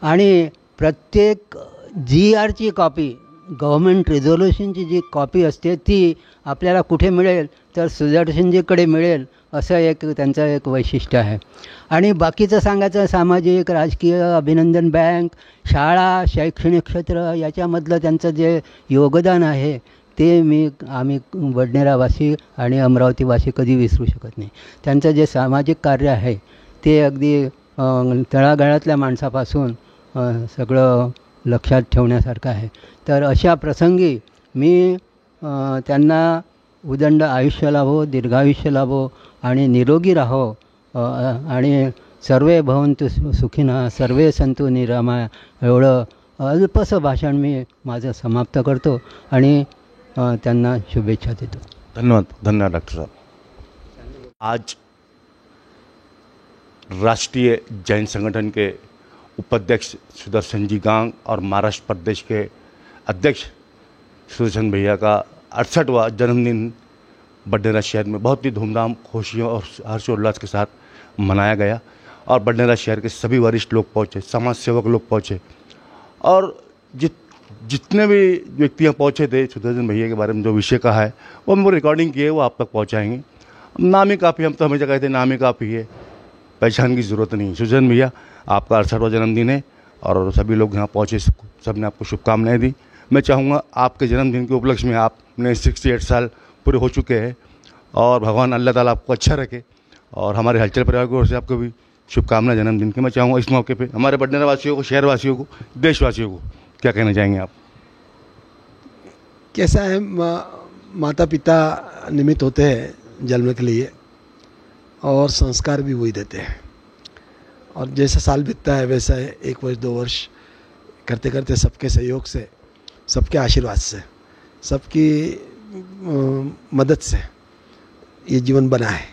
आणि प्रत्येक GRची कॉपी, गव्हर्मेंट रिझोल्युशनची जी कॉपी असते ती आपल्याला कुठे मिळेल तर सुदर्शनजीकडे मिळेल, असं एक त्यांचं एक वैशिष्ट्य आहे. आणि बाकीचं सांगायचं सामाजिक, राजकीय, अभिनंदन बँक, शाळा, शैक्षणिक क्षेत्र याच्यामधलं त्यांचं जे योगदान आहे ते आम्ही बडनेरावासी आणि अमरावतीवासी कधी विसरू शकत नाही. त्यांचं जे सामाजिक कार्य आहे ते अगदी तळागाळातल्या माणसापासून सगळं लक्षात ठेवण्यासारखं आहे. तर अशा प्रसंगी मी त्यांना उदंड आयुष्य लाभो, दीर्घायुष्य लाभो आणि निरोगी राहो आणि सर्वे भवन्तु सुखिनः सर्वे सन्तु निरामया एवढं अल्पसं भाषण मी माझं समाप्त करतो आणि त्यांना शुभेच्छा देतो. धन्यवाद. धन्यवाद डॉक्टर साहब. आज राष्ट्रीय जैन संगठन के उपाध्यक्ष सुदर्शन जी गांग और महाराष्ट्र प्रदेश के अध्यक्ष सुदर्शन भैया का 68वां जन्मदिन बडनेरा शहर में बहुत ही धूमधाम, खुशियों और हर्षोल्लास के साथ मनाया गया. और बडनेरा शहर के सभी वरिष्ठ लोग पहुँचे, समाज सेवक लोग पहुँचे और जितने भी व्यक्तियाँ पहुँचे थे सुदर्शन भैया के बारे में जो विषय कहा है वो हम रिकॉर्डिंग किए, वो आप तक पहुँचाएंगे. नाम ही काफ़ी, हम तो हमेशा कहते हैं नाम ही काफ़ी है, पहचान की ज़रूरत नहीं. सुदर्शन भैया आपका 68वां जन्मदिन है और सभी लोग यहाँ पहुँचे, सब ने आपको शुभकामनाएं दी. मैं चाहूँगा आपके जन्मदिन के उपलक्ष्य में, आपने 68 साल पूरे हो चुके हैं और भगवान अल्लाह ताला आपको अच्छा रखे और हमारे हलचल परिवार की ओर से आपको भी शुभकामनाएं जन्मदिन की. मैं चाहूँगा इस मौके पे हमारे बडनेरा वासियों को, शहरवासियों को, देशवासियों को क्या कहना चाहेंगे आप? कैसा है, माता पिता निमित्त होते हैं जन्म के लिए और संस्कार भी वही देते हैं। और जैसा साल बीतता है वैसा 1 वर्ष 2 वर्ष करते करते सबके सहयोग से, सबके आशीर्वाद से, सबकी मदद से ये जीवन बना है।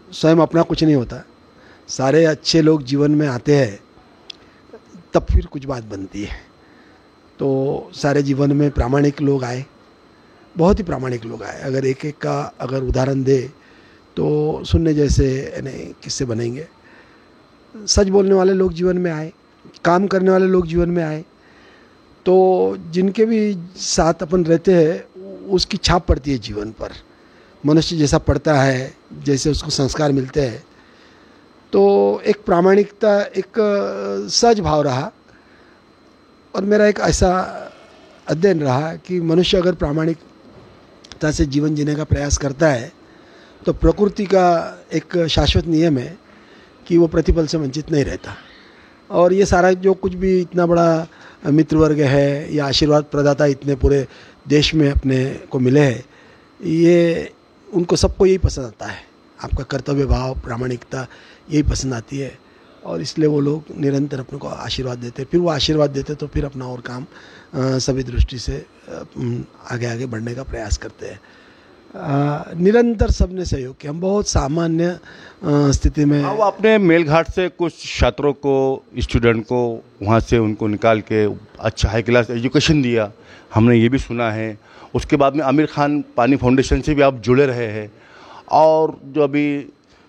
स्वयं अपना कुछ नहीं होता, सारे अच्छे लोग जीवन में आते हैं तब फिर कुछ बात बनती है। तो सारे जीवन में प्रामाणिक लोग आए, बहुत ही प्रामाणिक लोग आए। अगर एक एक का अगर उदाहरण दे तो सुनने जैसे नहीं किससे बनेंगे। सच बोलने वाले लोग जीवन में आए, काम करने वाले लोग जीवन में आए, तो जिनके भी साथ अपन रहते हैं उसकी छाप पड़ती है जीवन पर। मनुष्य जैसा पढ़ता है, जैसे उसको संस्कार मिलते हैं, तो एक प्रामाणिकता, एक सहज भाव रहा। और मेरा एक ऐसा अध्ययन रहा कि मनुष्य अगर प्रामाणिकता से जीवन जीने का प्रयास करता है तो प्रकृति का एक शाश्वत नियम है कि वो प्रतिफल से वंचित नहीं रहता। और ये सारा जो कुछ भी इतना बड़ा मित्र वर्ग है या आशीर्वाद प्रदाता इतने पूरे देश में अपने को मिले हैं, ये उनको सबको यही पसंद आता है। आपका कर्तव्य भाव, प्रामाणिकता यही पसंद आती है और इसलिए वो लोग निरंतर अपने को आशीर्वाद देते। फिर वो आशीर्वाद देते तो फिर अपना और काम सभी दृष्टि से आगे आगे बढ़ने का प्रयास करते हैं। निरंतर सबने सहयोग किया। हम बहुत सामान्य स्थिति में वो अपने मेलघाट से कुछ छात्रों को, स्टूडेंट को वहाँ से उनको निकाल के अच्छा हाई क्लास एजुकेशन दिया, हमने ये भी सुना है। उसके बाद में आमिर खान पानी फाउंडेशन से भी आप जुड़े रहे हैं और जो अभी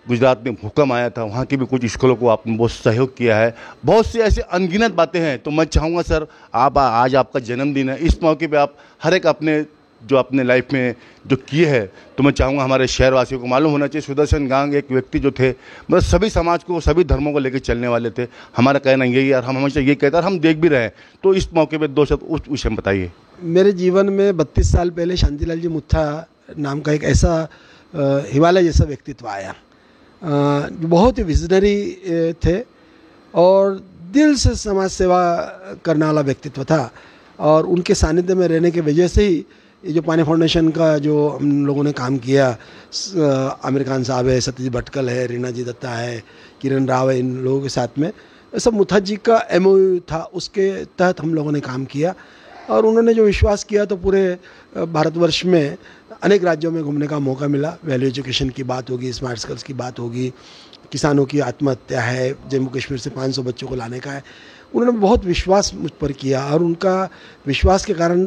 गुजरात में भूकंप आया था वहाँ के भी कुछ स्कूलों को आपने बहुत सहयोग किया है। बहुत सी ऐसी अनगिनत बातें हैं। तो मैं चाहूँगा सर, आप आज आपका जन्मदिन है, इस मौके पे आप हर एक अपने जो अपने लाइफ में जो किए हैं, तो मैं चाहूँगा हमारे शहरवासियों को मालूम होना चाहिए सुदर्शन गांग एक व्यक्ति जो थे, मतलब सभी समाज को, सभी धर्मों को लेकर चलने वाले थे। हमारा कहना यही है और हम हमेशा ये कहते हैं और हम देख भी रहे हैं। तो इस मौके पर 2 शब्द उस विषय में बताइए। मेरे जीवन में 32 साल पहले शांतिलाल जी मुत्था नाम का एक ऐसा हिमालय जैसा व्यक्तित्व आया, जो बहुत ही विजनरी थे और दिल से समाज सेवा करने वाला व्यक्तित्व था। और उनके सानिध्य में रहने की वजह से ही ये जो पानी फाउंडेशन का जो हम लोगों ने काम किया, आमिर खान साहब है, सत्यजीत भटकल है, रीना जी दत्ता है, किरण राव है, इन लोगों के साथ में सब मुत्था जी का MOU था, उसके तहत हम लोगों ने काम किया। और उन्होंने जो विश्वास किया तो पूरे भारतवर्ष में अनेक राज्यों में घूमने का मौका मिला। वैल्यू एजुकेशन की बात होगी, स्मार्ट स्किल्स की बात होगी, किसानों की आत्महत्या है, जम्मू कश्मीर से 500 बच्चों को लाने का है। उन्होंने बहुत विश्वास मुझ पर किया और उनका विश्वास के कारण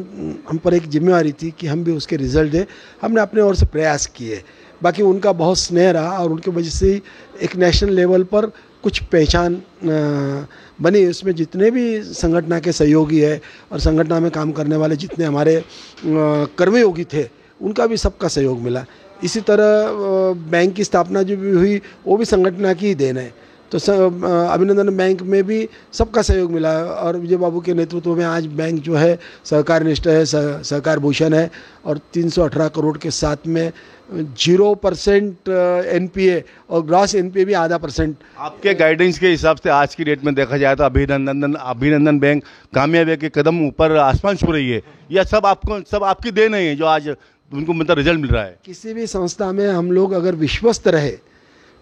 हम पर एक जिम्मेवारी थी कि हम भी उसके रिजल्ट दें। हमने अपने ओर से प्रयास किए। बाकी उनका बहुत स्नेह रहा और उनकी वजह से एक नेशनल लेवल पर कुछ पहचान बनी। उसमें जितने भी संगठन के सहयोगी है और संगठन में काम करने वाले जितने हमारे कर्मयोगी थे, उनका भी सबका सहयोग मिला। इसी तरह बैंक की स्थापना जो भी हुई वो भी संगठन की ही देन है। तो अभिनंदन बैंक में भी सबका सहयोग मिला और विजय बाबू के नेतृत्व में आज बैंक जो है सहकार निष्ठ है, सहकार भूषण है और 318 करोड़ के साथ में 0% NPA और ग्रॉस NPA भी ½ %। आपके गाइडेंस के हिसाब से आज की डेट में देखा जाए तो अभिनंदन बैंक कामयाबी के कदम ऊपर आसमान छू रही है। यह सब आपकी देन है जो आज उनको मतलब रिजल्ट मिल रहा है। किसी भी संस्था में हम लोग अगर विश्वस्त रहे,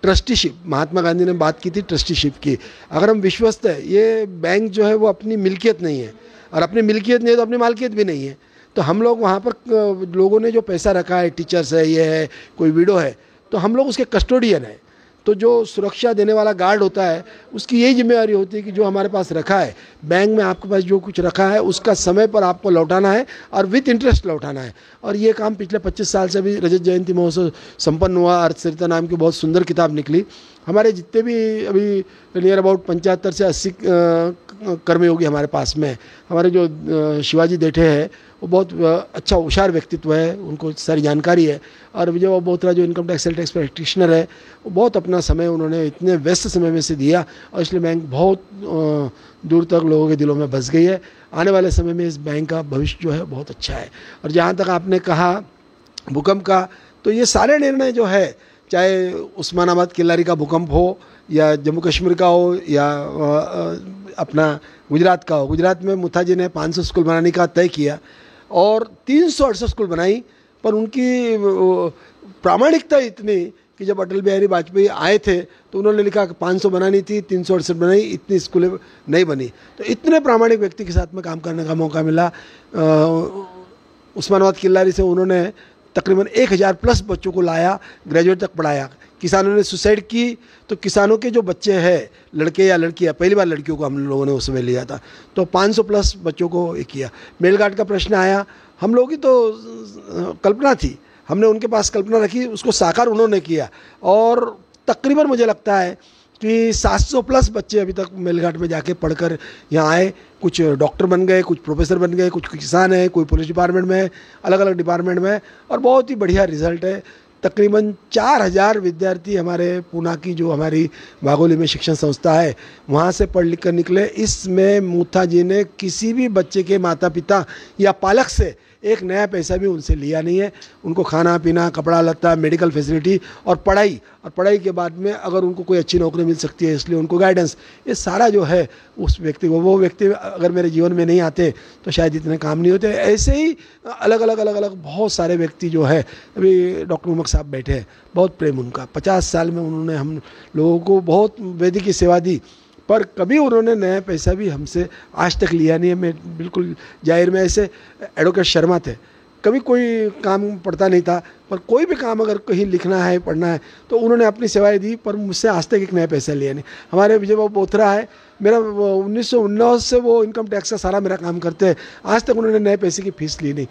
ट्रस्टीशिप, महात्मा गांधी ने बात की थी ट्रस्टीशिप की, अगर हम विश्वस्त है, ये बैंक जो है वो अपनी मिल्कियत नहीं है और अपनी मिल्कियत नहीं है तो अपनी मालकियत भी नहीं है। तो हम लोग वहाँ पर लोगों ने जो पैसा रखा है, टीचर्स है, ये है, कोई विडो है, तो हम लोग उसके कस्टोडियन है। तो जो सुरक्षा देने वाला गार्ड होता है उसकी यही जिम्मेवारी होती है कि जो हमारे पास रखा है, बैंक में आपके पास जो कुछ रखा है उसका समय पर आपको लौटाना है और विथ इंटरेस्ट लौटाना है। और ये काम पिछले 25 साल से भी रजत जयंती महोत्सव संपन्न हुआ। अर्थचरिता नाम की बहुत सुंदर किताब निकली। हमारे जितने भी अभी नियर अबाउट 75 से 80 कर्मयोगी हमारे पास में। हमारे जो शिवाजी देठे हैं वो बहुत अच्छा होशियार व्यक्तित्व है, उनको सारी जानकारी है। और विजय बाबू बोत्रा जो income tax sale tax practitioner है, वो बहुत अपना समय उन्होंने इतने व्यस्त समय में से दिया और इसलिए बैंक बहुत दूर तक लोगों के दिलों में बस गई है। आने वाले समय में इस बैंक का भविष्य जो है बहुत अच्छा है। और जहाँ तक आपने कहा भूकंप का, तो ये सारे निर्णय जो है, चाहे उस्मानाबाद किल्लारी का भूकंप हो या जम्मू कश्मीर का हो या अपना गुजरात का हो। गुजरात में मुत्था जी ने 500 स्कूल बनाने का तय किया और 368 स्कूल बनाई, पर उनकी प्रामाणिकता इतनी कि जब अटल बिहारी वाजपेयी आए थे तो उन्होंने लिखा कि 500 बनानी थी, 368 बनाई, इतनी स्कूलें नहीं बनी। तो इतने प्रामाणिक व्यक्ति के साथ में काम करने का मौका मिला। उस्मानाबाद किल्लारी से उन्होंने तकरीबन 1000 प्लस बच्चों को लाया, ग्रेजुएट तक पढ़ाया। किसानों ने सुसाइड की तो किसानों के जो बच्चे हैं, लड़के या लड़कियां, पहली बार लड़कियों को हम लोगों ने उस समय लिया था, तो 500 प्लस बच्चों को ये किया। मेलघाट का प्रश्न आया, हम लोगों की तो कल्पना थी, हमने उनके पास कल्पना रखी, उसको साकार उन्होंने किया। और तकरीबन मुझे लगता है कि 700 प्लस बच्चे अभी तक मेलघाट में जाके पढ़कर यहाँ आए। कुछ डॉक्टर बन गए, कुछ प्रोफेसर बन गए, कुछ किसान हैं, कोई पुलिस डिपार्टमेंट में, अलग अलग डिपार्टमेंट में, और बहुत ही बढ़िया रिजल्ट है। तकरीबन 4000 विद्यार्थी हमारे पूना की जो हमारी वाघोली में शिक्षण संस्था है वहाँ से पढ़ लिख कर निकले। इसमें मूथा जी ने किसी भी बच्चे के माता पिता या पालक से एक नया पैसा भी उनसे लिया नहीं है। उनको खाना पीना, कपड़ा लत्ता, मेडिकल फैसिलिटी और पढ़ाई के बाद में अगर उनको कोई अच्छी नौकरी मिल सकती है इसलिए उनको गाइडेंस, ये सारा जो है उस व्यक्ति को, वो व्यक्ति अगर मेरे जीवन में नहीं आते तो शायद इतने काम नहीं होते। ऐसे ही अलग अलग बहुत सारे व्यक्ति जो है, अभी डॉक्टर उमक साहब बैठे हैं, बहुत प्रेम उनका, 50 साल में उन्होंने हम लोगों को बहुत वैदिक की सेवा दी, पर कभी उन्होंने नया पैसा भी हमसे आज तक लिया नहीं है। मैं बिल्कुल जाहिर में ऐसे एडवोकेट शर्मा थे, कभी कोई काम पढ़ता नहीं था, पर कोई भी काम अगर कहीं लिखना है, पढ़ना है तो उन्होंने अपनी सेवाएं दी, पर मुझसे आज तक एक नया पैसा लिया नहीं। हमारे विजय बाबू बोथरा है, मेरा 1919 से वो इनकम टैक्स का सारा मेरा काम करते हैं, आज तक उन्होंने नए पैसे की फीस ली नहीं।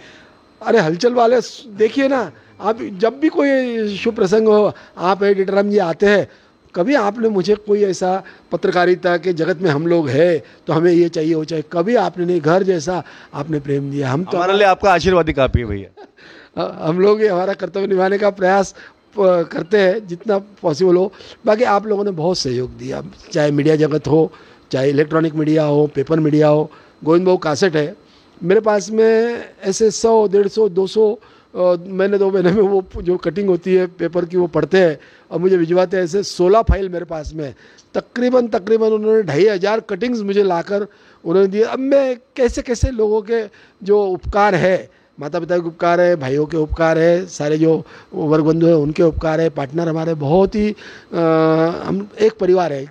अरे हलचल वाले देखिए ना, आप जब भी कोई शुभ प्रसंग हो, आप एडिटर राम जी आते हैं, कभी आपने मुझे कोई ऐसा पत्रकारिता के जगत में हम लोग हैं तो हमें ये चाहिए वो चाहिए, कभी आपने नहीं, घर जैसा आपने प्रेम दिया। हम तो हमारे लिए आपका आशीर्वाद ही काफ़ी है भैया। हम लोग ये हमारा कर्तव्य निभाने का प्रयास करते हैं जितना पॉसिबल हो। बाकी आप लोगों ने बहुत सहयोग दिया, चाहे मीडिया जगत हो, चाहे इलेक्ट्रॉनिक मीडिया हो, पेपर मीडिया हो। गोविंद बाबू कासेट है मेरे पास में, ऐसे 100, 150, 200 महीने 2 महीने में वो जो कटिंग होती है पेपर की वो पढ़ते हैं और मुझे भिजवाते हैं। ऐसे 16 फाइल मेरे पास में, तकरीबन उन्होंने 2500 कटिंग्स मुझे लाकर उन्होंने दिए। अब मैं कैसे कैसे लोगों के जो उपकार है, माता पिता के उपकार है, भाइयों के उपकार है, सारे जो वर्ग बंधु है उनके उपकार है, पार्टनर हमारे बहुत ही हम एक परिवार है।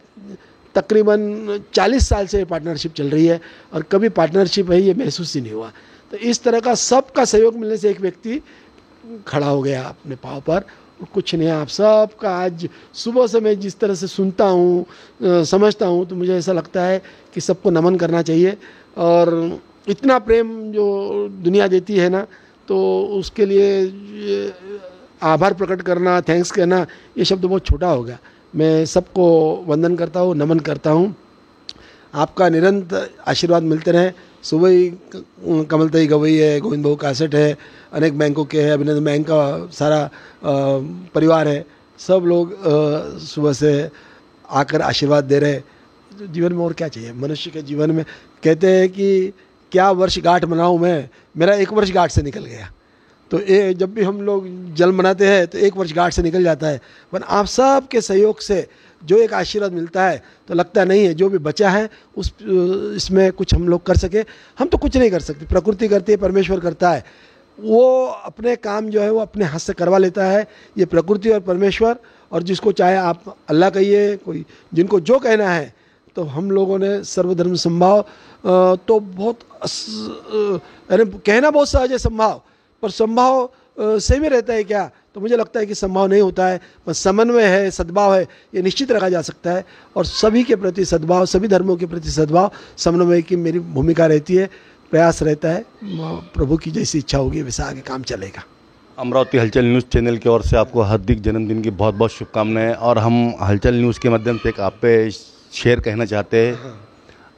तकरीबन 40 साल से ये पार्टनरशिप चल रही है और कभी पार्टनरशिप है ये महसूस ही नहीं हुआ। तो इस तरह का सबका सहयोग मिलने से एक व्यक्ति खड़ा हो गया अपने पाँव पर। कुछ नहीं, आप सबका आज सुबह से मैं जिस तरह से सुनता हूँ, समझता हूँ, तो मुझे ऐसा लगता है कि सबको नमन करना चाहिए। और इतना प्रेम जो दुनिया देती है ना, तो उसके लिए आभार प्रकट करना, थैंक्स कहना, ये शब्द बहुत छोटा हो गया। मैं सबको वंदन करता हूँ, नमन करता हूँ। आपका निरंतर आशीर्वाद मिलते रहे। सुबह ही कमलताई गवई है, गोविंद बाबू कासेट है, अनेक बैंकों के हैं, अभिनंदन बैंक का सारा परिवार है, सब लोग सुबह से आकर आशीर्वाद दे रहे। तो जीवन में और क्या चाहिए? मनुष्य के जीवन में कहते हैं कि क्या वर्षगांठ मनाऊं मैं, मेरा 1 वर्षगांठ से निकल गया। तो ये जब भी हम लोग जन्म मनाते हैं तो 1 वर्षगांठ से निकल जाता है, पर आप सब के सहयोग से जो एक आशीर्वाद मिलता है तो लगता नहीं है जो भी बचा है उस इसमें कुछ हम लोग कर सके। हम तो कुछ नहीं कर सकते, प्रकृति करती है, परमेश्वर करता है। वो अपने काम जो है वो अपने हाथ से करवा लेता है, ये प्रकृति और परमेश्वर। और जिसको चाहे आप अल्लाह कहिए, कोई जिनको जो कहना है, तो हम लोगों ने सर्वधर्म समभाव तो बहुत कहना बहुत सहज है समभाव, पर संभाव सही में रहता है क्या? तो मुझे लगता है कि संभाव नहीं होता है, पर समन्वय है, सद्भाव है, ये निश्चित रखा जा सकता है। और सभी के प्रति सद्भाव, सभी धर्मों के प्रति सद्भाव, समन्वय की मेरी भूमिका रहती है, प्रयास रहता है। प्रभु की जैसी इच्छा होगी वैसा आगे काम चलेगा। अमरावती हलचल न्यूज़ चैनल की ओर से आपको हार्दिक जन्मदिन की बहुत बहुत शुभकामनाएं। और हम हलचल न्यूज़ के माध्यम से एक आप पे शेर कहना चाहते हैं,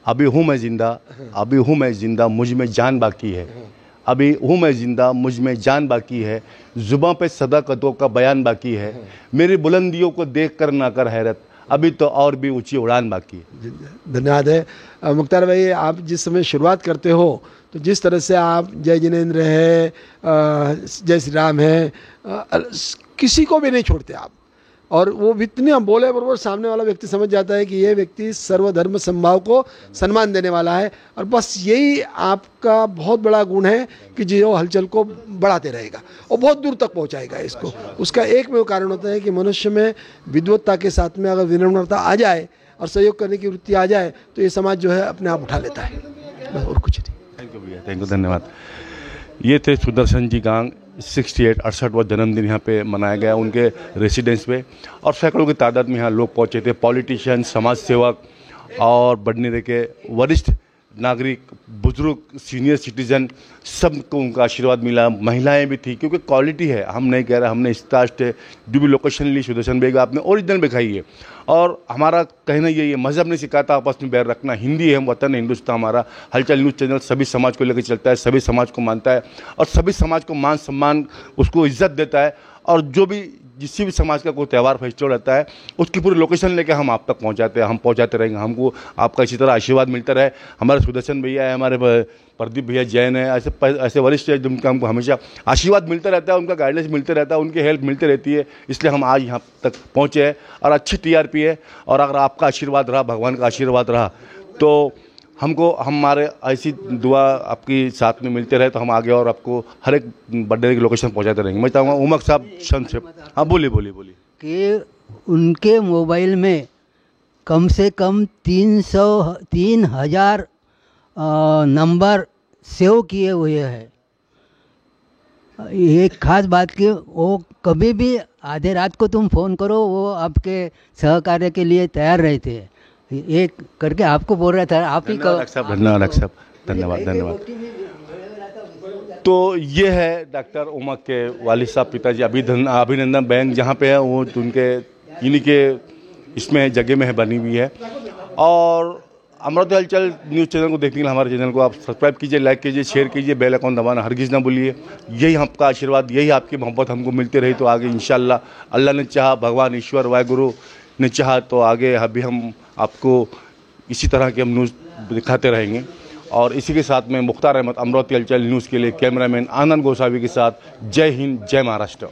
अभी हूँ मैं जिंदा, अभी हूँ मैं जिंदा, मुझ में जान बाकी है। अभी हूँ मैं जिंदा, मुझ में जान बाकी है, जुबां पे सदाकतों का बयान बाकी है, मेरी बुलंदियों को देख कर ना कर हैरत, अभी तो और भी ऊंची उड़ान बाकी है। धन्यवाद है मुख्तार भाई। आप जिस समय शुरुआत करते हो तो जिस तरह से आप जय जिनेंद्र है, जय श्री राम है, किसी को भी नहीं छोड़ते आप। और वो इतने हम बोले बराबर सामने वाला व्यक्ति समझ जाता है कि ये व्यक्ति सर्वधर्म समभाव को सम्मान देने वाला है। और बस यही आपका बहुत बड़ा गुण है कि जो हलचल को बढ़ाते रहेगा और बहुत दूर तक पहुंचाएगा इसको। उसका एक में कारण होता है कि मनुष्य में विद्वत्ता के साथ में अगर विनम्रता आ जाए और सहयोग करने की वृत्ति आ जाए तो ये समाज जो है अपने आप उठा लेता है, बस और कुछ नहीं। थैंक यू भैया, थैंक यू, धन्यवाद। ये थे सुदर्शन जी गांग। 68वां जन्मदिन यहाँ पे मनाया गया उनके रेसिडेंस पे और सैकड़ों की तादाद में यहाँ लोग पहुँचे थे। पॉलिटिशियन, समाज सेवक और बडनेरे के वरिष्ठ नागरिक, बुजुर्ग, सीनियर सिटीजन, सबको उनका आशीर्वाद मिला। महिलाएं भी थी क्योंकि क्वालिटी है, हम नहीं कह रहे, हमने स्टास्ट है, जो भी लोकेशन ली सुदर्शन बेग आपने ओरिजिनल में खाई है। और हमारा कहना ये मज़हब नहीं सिखाता आपस में बैर रखना। हिंदी है, हम वतन है हिंदुस्तान हमारा। हलचल न्यूज़ चैनल सभी समाज को लेकर चलता है, सभी समाज को मानता है और सभी समाज को मान सम्मान, उसको इज्जत देता है। और जो भी जिस भी समाज का कोई त्यौहार फेस्टिवल रहता है उसकी पूरी लोकेशन लेकर हम आप तक पहुंचाते हैं, हम पहुंचाते रहेंगे। हमको आपका इसी तरह आशीर्वाद मिलता रहे। हमारे सुदर्शन भैया है, हमारे प्रदीप भैया जैन है, ऐसे वरिष्ठ है जिनका हमको हमेशा आशीर्वाद मिलता रहता है, उनका गाइडेंस मिलते रहता है, उनकी हेल्प मिलती रहती है। इसलिए हम आज यहाँ तक पहुँचे हैं और अच्छी TRP है। और अगर आपका आशीर्वाद रहा, भगवान का आशीर्वाद रहा तो हमको हमारे ऐसी दुआ आपकी साथ में मिलते रहे तो हम आगे और आपको हर एक बर्थडे की लोकेशन पहुंचाते रहेंगे। मैं चाहूँगा उमक साहब संक्षेप। हाँ बोलिए कि उनके मोबाइल में कम से कम 3,000 नंबर सेव किए हुए हैं। एक खास बात कि वो कभी भी आधे रात को तुम फ़ोन करो वो आपके सहकार्य के लिए तैयार रहते हैं। एक करके आपको बोल रहा था, आप ही धन्यवाद, धन्यवाद। तो ये है डॉक्टर उमक के वालिद साहब, पिताजी अभिनंदन बैंक जहाँ पे है वो उनके इन्हीं के इसमें जगह में है, बनी हुई है। और अमरावती हलचल न्यूज़ चैनल को देखने के लिए हमारे चैनल को आप सब्सक्राइब कीजिए, लाइक कीजिए, शेयर कीजिए, बेल आइकन दबाना हरगिज़ ना भूलिए। यही आपका आशीर्वाद, यही आपकी मोहब्बत हमको मिलती रही तो आगे इंशाल्लाह अल्लाह ने चाहा, भगवान ईश्वर वाहिगुरु ने चाहा तो आगे अभी हम आपको इसी तरह के हम न्यूज़ दिखाते रहेंगे। और इसी के साथ में मुख्तार अहमद, अमरावती हलचल न्यूज़ के लिए कैमरामैन आनंद गोसावी के साथ, जय हिंद, जय महाराष्ट्र।